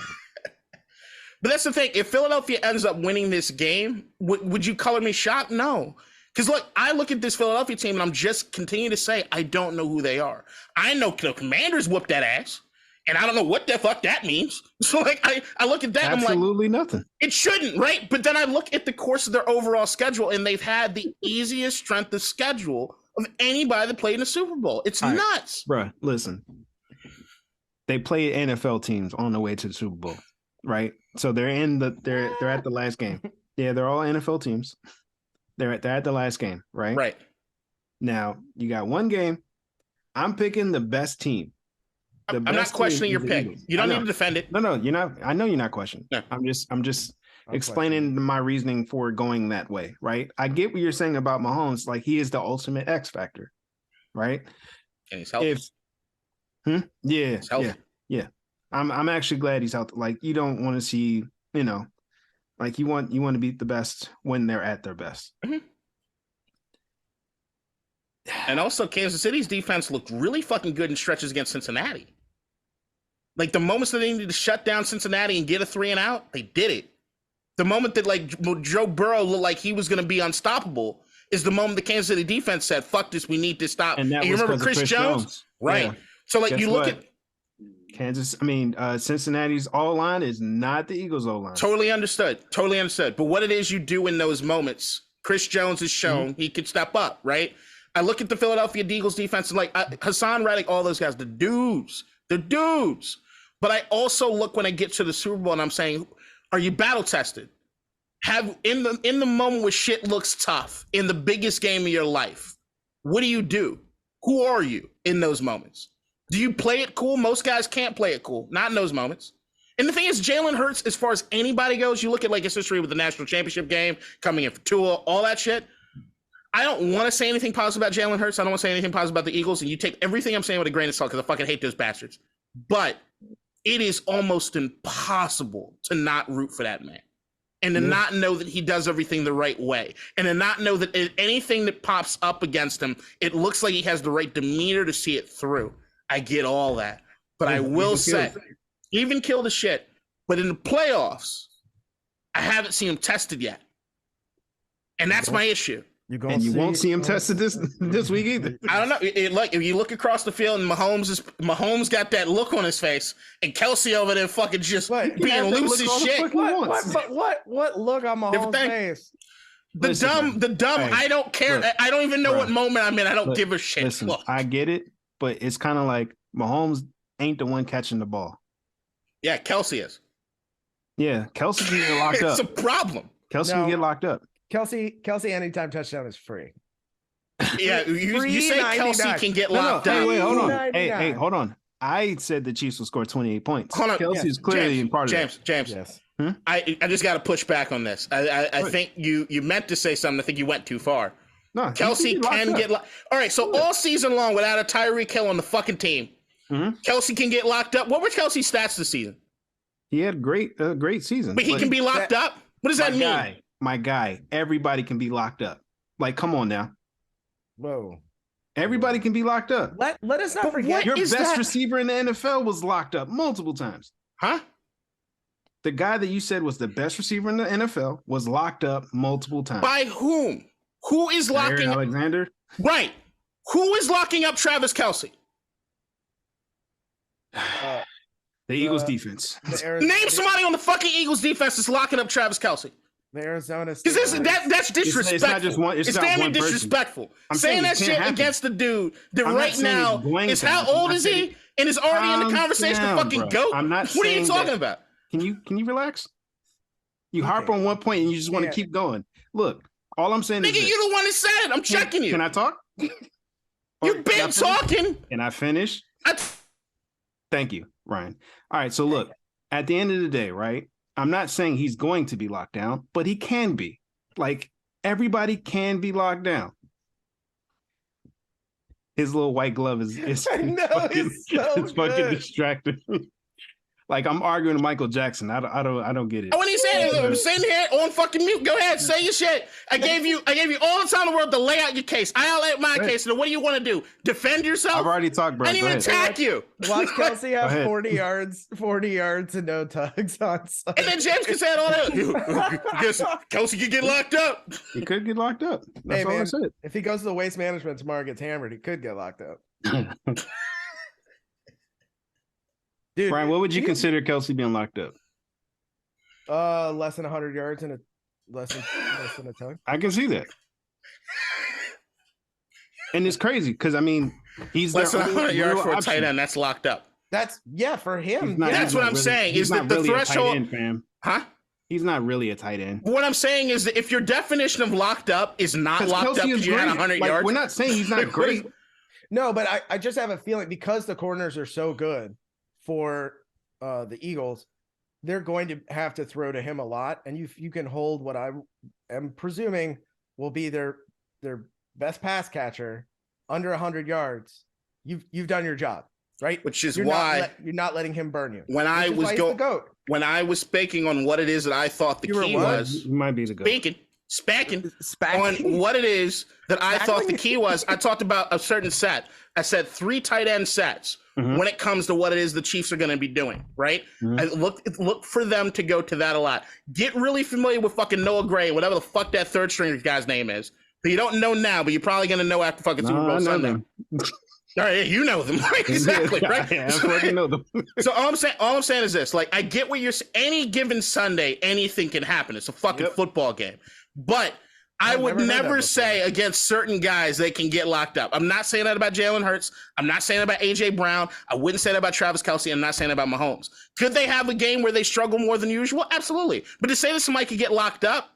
But that's the thing. If Philadelphia ends up winning this game, would you color me shocked? No. Because look, I look at this Philadelphia team and I'm just continuing to say, I don't know who they are. I know the Commanders whooped that ass, and I don't know what the fuck that means. So like, I look at that and I'm like, absolutely nothing. It shouldn't, right? But then I look at the course of their overall schedule and they've had the easiest strength of schedule of anybody that played in the Super Bowl. It's all nuts. Right, bruh, listen. They play NFL teams on the way to the Super Bowl, right? So they're at the last game. Yeah, they're all NFL teams. They're at the last game, right? Right. Now you got one game. I'm picking the best team. I'm not questioning your pick. Eagles. You don't need to defend it. No, you're not. I know you're not questioning. No. I'm just explaining my reasoning for going that way, right? I get what you're saying about Mahomes. Like, he is the ultimate X factor, right? And he's healthy. Yeah. I'm actually glad he's healthy. Like, you don't want to see, like you want to beat the best when they're at their best. Mm-hmm. And also, Kansas City's defense looked really fucking good in stretches against Cincinnati. Like, the moments that they needed to shut down Cincinnati and get a 3-and-out, they did it. The moment that, like, Joe Burrow looked like he was going to be unstoppable is the moment the Kansas City defense said, fuck this, we need to stop. And you remember Chris Jones? Right. Yeah. So, like, you look at Cincinnati's O-line is not the Eagles' O-line. Totally understood. But what it is you do in those moments, Chris Jones has shown he could step up, right? I look at the Philadelphia Eagles defense and like Hassan Reddick, all those guys, the dudes. But I also look when I get to the Super Bowl and I'm saying, are you battle tested? Have in the moment where shit looks tough, in the biggest game of your life, what do? Who are you in those moments? Do you play it cool? Most guys can't play it cool, not in those moments. And the thing is, Jalen Hurts, as far as anybody goes, you look at like his history with the national championship game, coming in for Tua, all that shit. I don't want to say anything positive about Jalen Hurts. I don't want to say anything positive about the Eagles. And you take everything I'm saying with a grain of salt because I fucking hate those bastards. But it is almost impossible to not root for that man and to not know that he does everything the right way and to not know that anything that pops up against him, it looks like he has the right demeanor to see it through. I get all that. But I will say, even kill the shit. But in the playoffs, I haven't seen him tested yet. And that's my issue. You won't see him tested this week either. I don't know. If you look across the field and Mahomes got that look on his face, and Kelsey over there fucking just being loose as shit. What look on Mahomes' face? The dumb. Hey, I don't care. Look, I don't even know what moment I'm in. I don't give a shit. Listen, I get it, but it's kind of like Mahomes ain't the one catching the ball. Yeah, Kelsey is. Yeah, Kelsey can get locked up. It's a problem. Kelsey can get locked up. Kelsey anytime touchdown is free. Yeah, you say Kelsey can get locked up. Wait, hold on. Hey, hold on. I said the Chiefs will score 28 points. Hold on. Kelsey's clearly part of that. James. Yes. I just got to push back on this. I think you meant to say something. I think you went too far. No, Kelsey can get locked. All right, so all season long without a Tyreek Hill on the fucking team, Kelsey can get locked up. What were Kelsey's stats this season? He had a great season. But he can be locked up? What does that mean? My guy, everybody can be locked up. Like, come on now. Whoa. Everybody can be locked up. Let us not forget. Your best receiver in the NFL was locked up multiple times. Huh? The guy that you said was the best receiver in the NFL was locked up multiple times. By whom? Who is locking Alexander? Right. Who is locking up Travis Kelce? The Eagles defense. Name somebody on the fucking Eagles defense that's locking up Travis Kelce. The Arizona Because that's disrespectful. It's not just one. It's damn near disrespectful. Saying that shit against the dude that right now is how old is he and is already in the conversation to fucking GOAT? What are you talking about? Can you relax? You harp on one point and you just want to keep going. Look, all I'm saying is nigga, you the one that said it. I'm checking you. Can I talk? You've been talking. Can I finish? Thank you, Ryan. All right, so look, at the end of the day, right? I'm not saying he's going to be locked down, but he can be. Like, everybody can be locked down. His little white glove is fucking distracting. Like, I'm arguing with Michael Jackson. I don't get it. When he said I'm sitting here on fucking mute. Go ahead, say your shit. I gave you all the time in the world to lay out your case. I outlined my case. So what do you want to do? Defend yourself? I've already talked, bro. I didn't even attack you. Watch Kelce have 40 yards and no tugs on site. And then James can say it all that. Guess Kelce could get locked up. He could get locked up. That's all I said. If he goes to the waste management tomorrow and gets hammered, he could get locked up. Dude, Brian, what would you consider Kelce being locked up? Less than 100 yards and less than a tug. I can see that. And it's crazy because I mean, he's less than 100 yards for a tight end. That's locked up. That's for him. That's what I'm saying. Is that the threshold? Huh? He's not really a tight end. What I'm saying is that if your definition of locked up is not locked up because you had 100 yards, we're not saying he's not great. No, but I just have a feeling because the corners are so good for the Eagles, they're going to have to throw to him a lot, and you can hold what I am presuming will be their best pass catcher under 100 yards. You've done your job, right? Which is why you're not letting him burn you. When I was speaking on what it is that I thought the key was, you might be the goat. Spanking on what it is that I thought the key was. I talked about a certain set. I said 3 tight end sets when it comes to what it is the Chiefs are going to be doing, right? I look for them to go to that a lot. Get really familiar with fucking Noah Gray, whatever the fuck that third stringer guy's name is. But you don't know now, but you're probably going to know after fucking Super Bowl Sunday. All right, you know them, exactly, right? Yeah, I fucking know them. So all I'm saying is this: like, I get what you're saying. Any given Sunday, anything can happen. It's a fucking football game. But I would never say against certain guys they can get locked up. I'm not saying that about Jalen Hurts. I'm not saying that about A.J. Brown. I wouldn't say that about Travis Kelce. I'm not saying that about Mahomes. Could they have a game where they struggle more than usual? Absolutely. But to say that somebody could get locked up,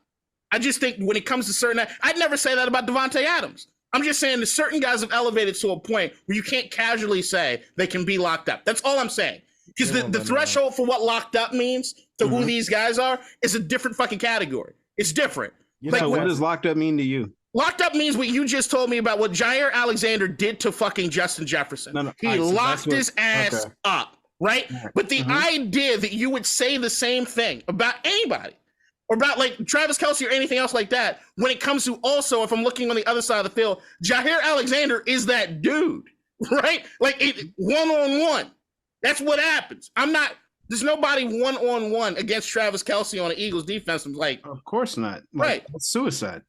I just think when it comes to certain, I'd never say that about Devontae Adams. I'm just saying that certain guys have elevated to a point where you can't casually say they can be locked up. That's all I'm saying. Because the threshold for what locked up means to who these guys are is a different fucking category. It's different. So what does locked up mean to you? Locked up means what you just told me about what Jair Alexander did to fucking Justin Jefferson. He locked his ass up, right? But the idea that you would say the same thing about anybody or about like Travis Kelce or anything else like that, when it comes to also, if I'm looking on the other side of the field, Jair Alexander is that dude, right? Like one-on-one. That's what happens. There's nobody one-on-one against Travis Kelce on the Eagles defense. I'm like, of course not. Right. It's suicide.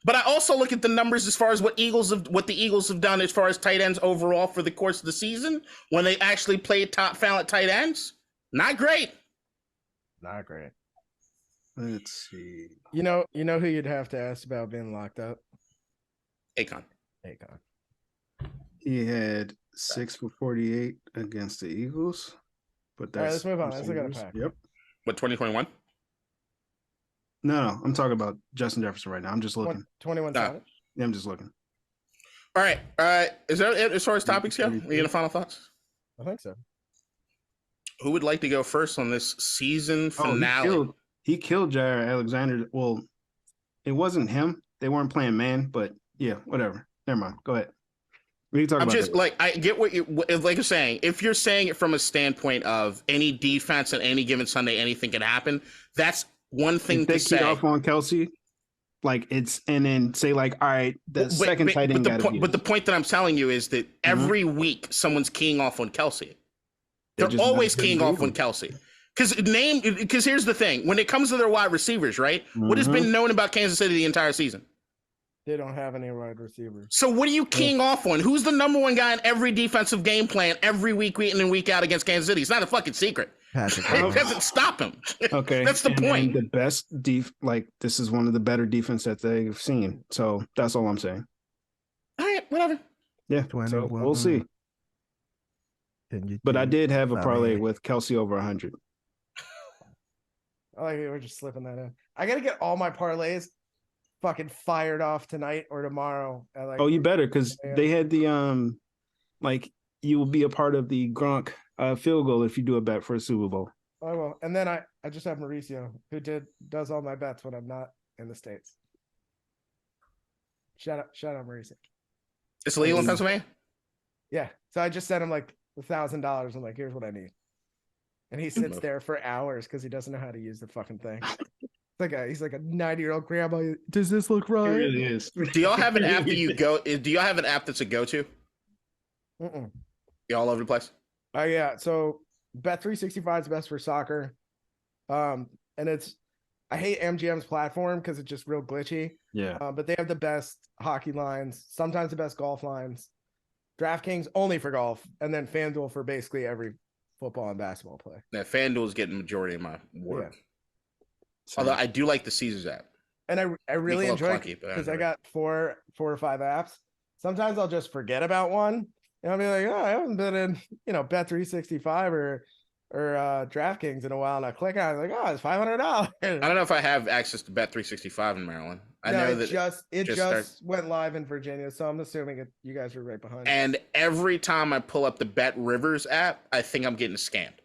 But I also look at the numbers as far as what the Eagles have done as far as tight ends overall for the course of the season when they actually played top talent tight ends. Not great. Not great. Let's see. You know who you'd have to ask about being locked up? Akon. He had 6 for 48 against the Eagles. But that's all right, let's move on. Let's look at a pack. Yep. What, 2021? No, I'm talking about Justin Jefferson right now. I'm just looking. 21 Savage? Yeah, I'm just looking. All right. Is that it as far as topics go? Are you in the final thoughts? I think so. Who would like to go first on this season finale? He killed Jair Alexander. Well, it wasn't him. They weren't playing man, but yeah, whatever. Never mind. Go ahead. I'm just like, I get what you're saying. If you're saying it from a standpoint of any defense on any given Sunday, anything can happen. That's one thing to say. Off on Kelce, like and then say like, all right, the second tight end. But the point that I'm telling you is that every week someone's keying off on Kelce. They're always keying off on Kelce. Because here's the thing: when it comes to their wide receivers, right? What has been known about Kansas City the entire season? They don't have any wide receivers. So what are you keying off on? Who's the number one guy in every defensive game plan every week in and week out against Kansas City? It's not a fucking secret. Patrick It doesn't stop him. Okay. That's the point. And the best this is one of the better defense that they've seen. So that's all I'm saying. All right, whatever. Yeah. So we'll see. But I did have a parlay with Kelsey over 100. I like it. We're just slipping that in. I got to get all my parlays fucking fired off tonight or tomorrow. You better, because they had the you will be a part of the Gronk field goal if you do a bet for a Super Bowl. I will. And then I just have Mauricio, who does all my bets when I'm not in the States. Shout out Mauricio. It's legal in Pennsylvania? Yeah. So I just sent him like $1,000. I'm like, here's what I need. And he sits there for hours because he doesn't know how to use the fucking thing. He's like a 90-year-old grandma. Does this look right? It really is. Do y'all have an app do y'all have an app that's a go-to? Mm-mm. You all over the place? Yeah. So Bet365 is best for soccer. And I hate MGM's platform because it's just real glitchy. Yeah. But they have the best hockey lines, sometimes the best golf lines. DraftKings only for golf, and then FanDuel for basically every football and basketball play. Yeah, FanDuel's getting the majority of my work. Yeah. Although I do like the Caesars app. And I really enjoy it because I got four or five apps. Sometimes I'll just forget about one, and I'll be like, oh, I haven't been in, Bet365 or DraftKings in a while, and I click on it, like, oh, it's $500. I don't know if I have access to Bet365 in Maryland. I know that it just went live in Virginia, so I'm assuming you guys are right behind. And every time I pull up the Bet Rivers app, I think I'm getting scammed.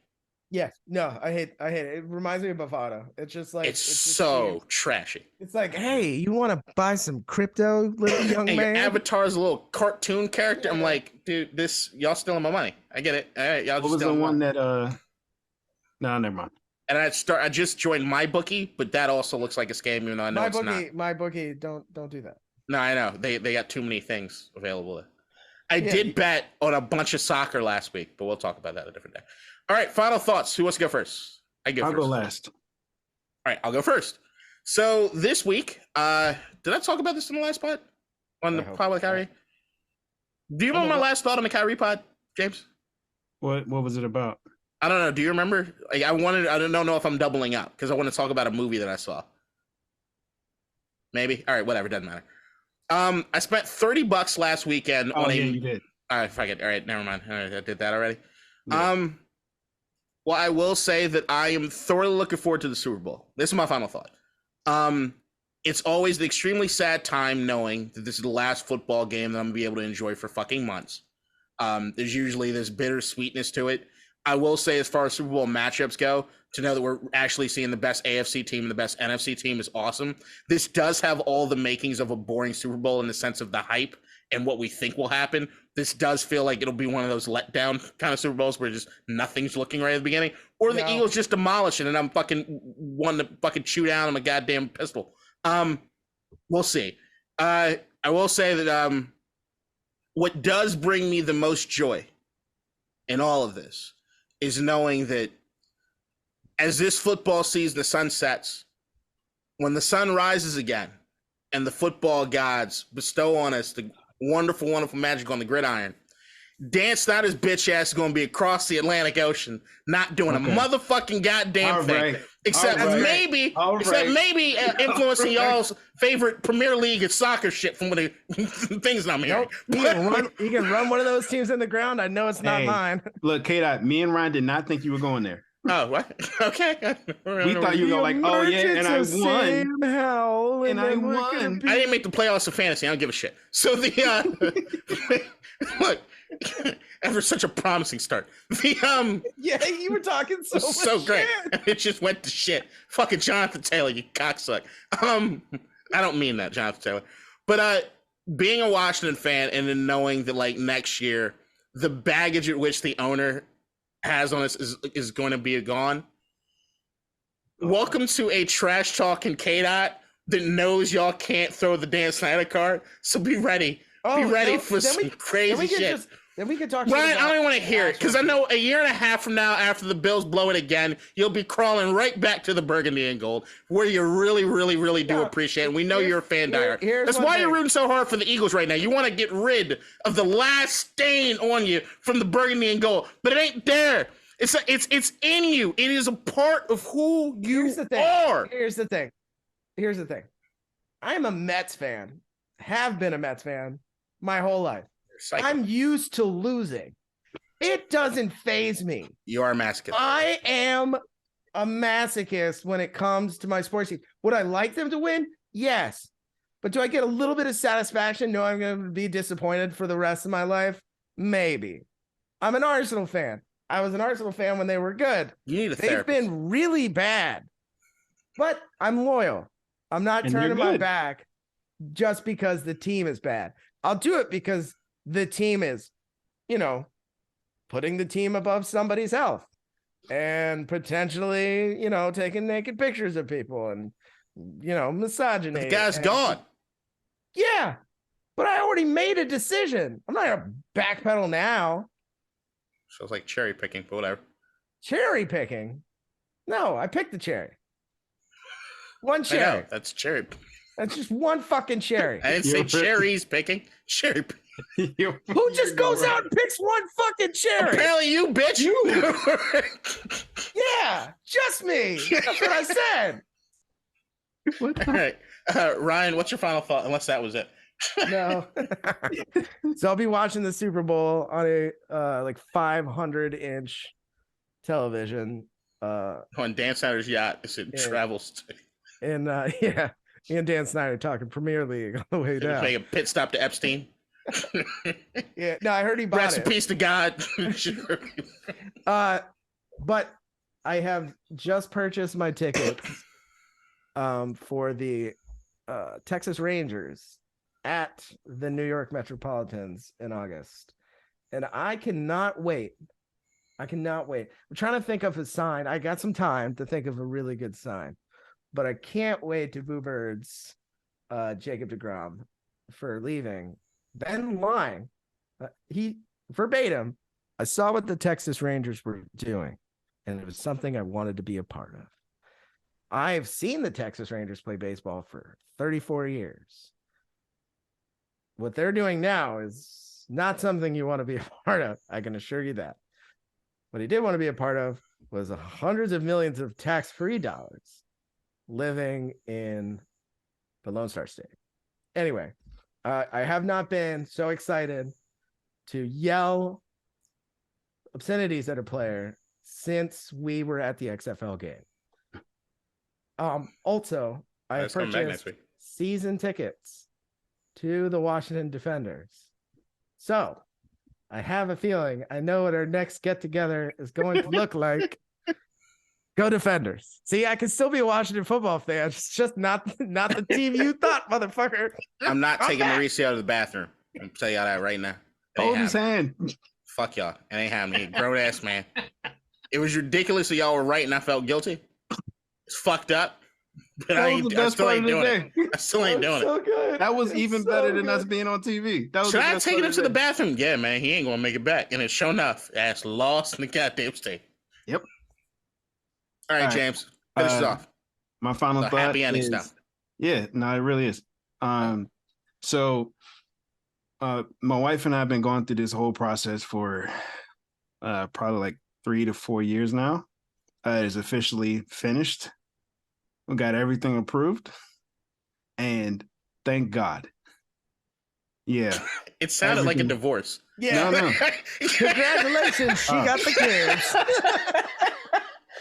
Yeah, no, I hate it. It reminds me of Bovada. It's just like it's so trashy. It's like, hey, you want to buy some crypto, little young and man? Your avatar's a little cartoon character. Yeah. I'm like, dude, y'all stealing my money. I get it. All right, y'all. What was the one that? No, never mind. And I just joined MyBookie, but that also looks like a scam, even though I know it's not. MyBookie, don't do that. No, I know they got too many things available. I did bet on a bunch of soccer last week, but we'll talk about that a different day. All right, final thoughts. Who wants to go first? I'll go last. All right, I'll go first. So this week, did I talk about this in the last pod on the pod with Kyrie? Do you remember my last thought on the Kyrie pod, James? What was it about? I don't know. Do you remember? I don't know if I'm doubling up because I want to talk about a movie that I saw. Maybe. All right, whatever. Doesn't matter. I spent $30 last weekend on you did. All right, fuck it. All right, never mind. All right, I did that already. Yeah. Well, I will say that I am thoroughly looking forward to the Super Bowl. This is my final thought. It's always the extremely sad time knowing that this is the last football game that I'm gonna be able to enjoy for fucking months. There's usually this bitter sweetness to it. I will say, as far as Super Bowl matchups go, to know that we're actually seeing the best AFC team and the best NFC team is awesome. This does have all the makings of a boring Super Bowl in the sense of the hype and what we think will happen. This does feel like it'll be one of those letdown kind of Super Bowls where just nothing's looking right at the beginning. Or the Eagles just demolish it and I'm fucking one to fucking chew down on a goddamn pistol. We'll see. I will say that what does bring me the most joy in all of this is knowing that as this football season, the sun sets, when the sun rises again and the football gods bestow on us the wonderful, wonderful magic on the gridiron, Dan Snyder's bitch ass is going to be across the Atlantic Ocean, not doing a motherfucking goddamn thing. Right. Except maybe influencing y'all's favorite Premier League and soccer shit from the things I'm hearing. Nope. He can run one of those teams in the ground. I know it's not mine. Look, KDot, me and Ryan did not think you were going there. Oh, what? Okay. We thought you were like, oh yeah, and I won. And I won. I didn't make the playoffs of fantasy. I don't give a shit. So look, ever such a promising start. Yeah, you were talking so great. Shit. It just went to shit. Fucking Jonathan Taylor, you cocksuck. I don't mean that, Jonathan Taylor. But being a Washington fan and then knowing that like next year, the baggage at which the owner has on us is going to be gone. Welcome to a trash talking KDot that knows y'all can't throw the Dan Snyder card. So be ready. Be ready for some crazy shit. Then we could talk. Ryan, I don't even want to hear it because I know a year and a half from now, after the Bills blow it again, you'll be crawling right back to the burgundy and gold, where you really, really, really do appreciate it. And we know you're a fan diehard. That's why you're rooting so hard for the Eagles right now. You want to get rid of the last stain on you from the burgundy and gold, but it ain't there. It's in you. It is a part of who you are. Here's the thing. I'm a Mets fan. Have been a Mets fan my whole life. I'm used to losing. It doesn't faze me. You are a masochist. I am a masochist when it comes to my sports team. Would I like them to win? Yes. But do I get a little bit of satisfaction knowing I'm going to be disappointed for the rest of my life? Maybe. I'm an Arsenal fan. I was an Arsenal fan when they were good. You need a They've been really bad. But I'm loyal. I'm not turning my back just because the team is bad. I'll do it because the team is, putting the team above somebody's health and potentially, taking naked pictures of people and, misogyny. The guy's gone. Yeah, but I already made a decision. I'm not going to backpedal now. So it's like cherry picking, but whatever. Cherry picking? No, I picked the cherry. One cherry. I know, that's cherry. That's just one fucking cherry. I didn't say cherries picking. Cherry picking. Who just goes out and picks one fucking cherry? Apparently you, bitch. Yeah, just me. That's what I said. All right. Ryan, what's your final thought? Unless that was it. No. So I'll be watching the Super Bowl on a 500-inch television. On Dan Snyder's yacht as it travels. And me and Dan Snyder talking Premier League on the way down. Make a pit stop to Epstein. Yeah, no, I heard he bought Rest it. in peace to God. But I have just purchased my tickets for the Texas Rangers at the New York Metropolitans in August. And I cannot wait. I'm trying to think of a sign. I got some time to think of a really good sign. But I can't wait to Boo Bird's Jacob deGrom for leaving. Ben lying. He verbatim, I saw what the Texas Rangers were doing, and it was something I wanted to be a part of. I've seen the Texas Rangers play baseball for 34 years. What they're doing now is not something you want to be a part of. I can assure you that. What he did want to be a part of was hundreds of millions of tax-free dollars living in the Lone Star State. Anyway, I have not been so excited to yell obscenities at a player since we were at the XFL game. Also, I purchased season tickets to the Washington Defenders. So I have a feeling I know what our next get-together is going to look like. Go Defenders. See, I can still be a Washington football fan. It's just not the team you thought, motherfucker. I'm not taking Mauricio out of the bathroom. I'm tell y'all that right now. Hold his hand. Fuck y'all. It ain't happening. Grown ass man. It was ridiculous that y'all were right and I felt guilty. It's fucked up. But I still ain't doing it. I still ain't doing it. Good. That was even better than us being on TV. That was Should I have taken him to the bathroom? Yeah, man. He ain't gonna make it back. And it's sure enough, ass lost in the goddamn state. Yep. All right, James. Finish it off. My final thought happy ending is, stuff. Yeah, no, it really is. So my wife and I have been going through this whole process for probably like 3 to 4 years now. It is officially finished. We got everything approved. And thank God. Yeah. It sounded like a divorce. Yeah. No. Congratulations. She got the kids.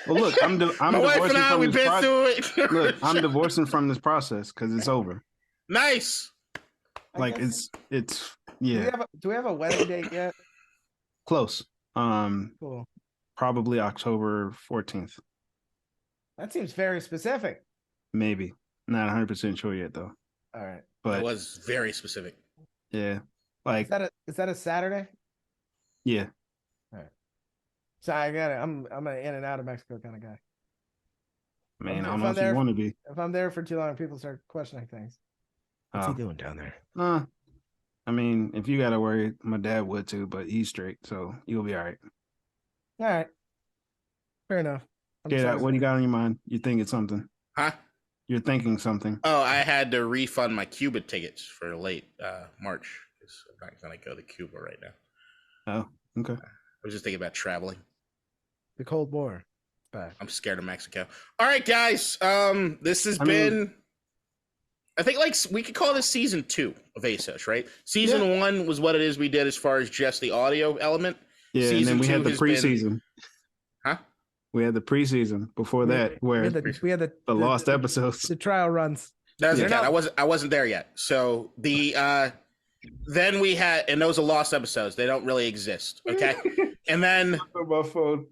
Well, look, I'm my wife and I, we've been through it. Look, I'm divorcing from this process because it's over. Nice. Like it's yeah. Do we have a wedding date yet? Close. Cool. Probably October 14th. That seems very specific. Maybe. Not 100% sure yet though. All right. But it was very specific. Yeah. Like is that a Saturday? Yeah. All right. So I got it. I'm an in and out of Mexico kind of guy. Man, I don't know if you want to be. If I'm there for too long, people start questioning things. What's he doing down there? I mean, if you got to worry, my dad would too, but he's straight, so you'll be all right. All right. Fair enough. KDot, what do you got on your mind? You're thinking something. Huh? You're thinking something. Oh, I had to refund my Cuba tickets for late March. I'm not going to go to Cuba right now. Oh, okay. I was just thinking about traveling. The Cold War. Back. I'm scared of Mexico. All right, guys. This has been... I think like we could call this season 2 of ASOS, right? Season 1 was what it is we did as far as just the audio element. Yeah, season and then we had the preseason. Huh? We had the preseason before that, where we had the lost episodes, the trial runs. Doesn't count. I wasn't there yet. So the then we had, and those are lost episodes. They don't really exist. Okay, and then my phone.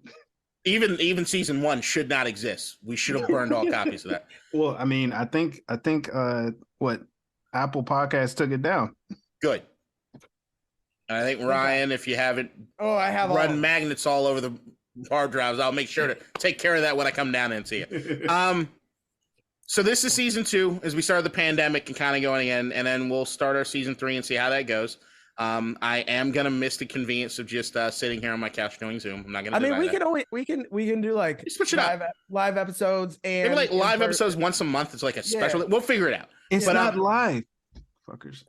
Even season 1 should not exist. We should have burned all copies of that. Well, I mean, I think what Apple Podcasts took it down. Good. I think Ryan, if you haven't, I have run magnets all over the hard drives. I'll make sure to take care of that when I come down and see you. So this is season 2 as we start the pandemic and kind of going in, and then we'll start our season 3 and see how that goes. I am gonna miss the convenience of just sitting here on my couch doing Zoom. I'm not gonna. I mean, we can do like switch it up. Live episodes and maybe like live episodes once a month. It's like a special. We'll figure it out. It's not live, fuckers.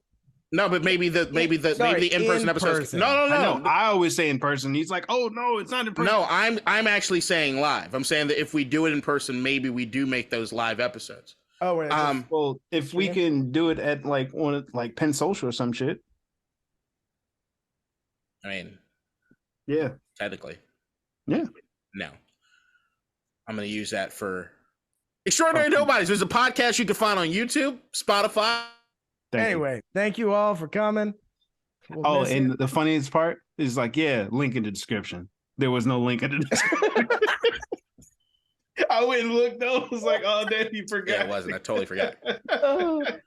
No, but maybe the in-person episodes. No. I always say in person. He's like, oh no, it's not in person. No, I'm actually saying live. I'm saying that if we do it in person, maybe we do make those live episodes. Oh, right. Well, if we can do it at like Penn Social or some shit. I mean, yeah, technically, yeah. No, I'm going to use that for Extraordinary Nobodies. There's a podcast you can find on YouTube, Spotify. Thank you all for coming. And the funniest part is like, link in the description. There was no link in the description. I went and looked though. I was like, oh, damn, you forgot. Yeah, it wasn't. I totally forgot.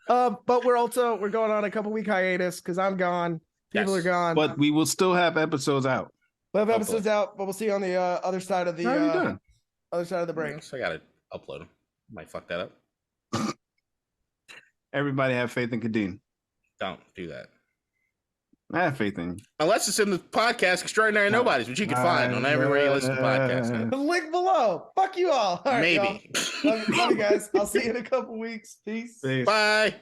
But we're going on a couple week hiatus because I'm gone. People are gone, but we will still have episodes out. We'll have episodes out, but we'll see you on the other side of the other side of the break. So I gotta upload them. Might fuck that up. Everybody have faith in Kadeem. Don't do that. I have faith in you. Unless it's in the podcast Extraordinary Nobodies, which you can find on everywhere you listen to podcasts. The link below. Fuck you all. Right, maybe. love you guys. I'll see you in a couple weeks. Peace. Bye.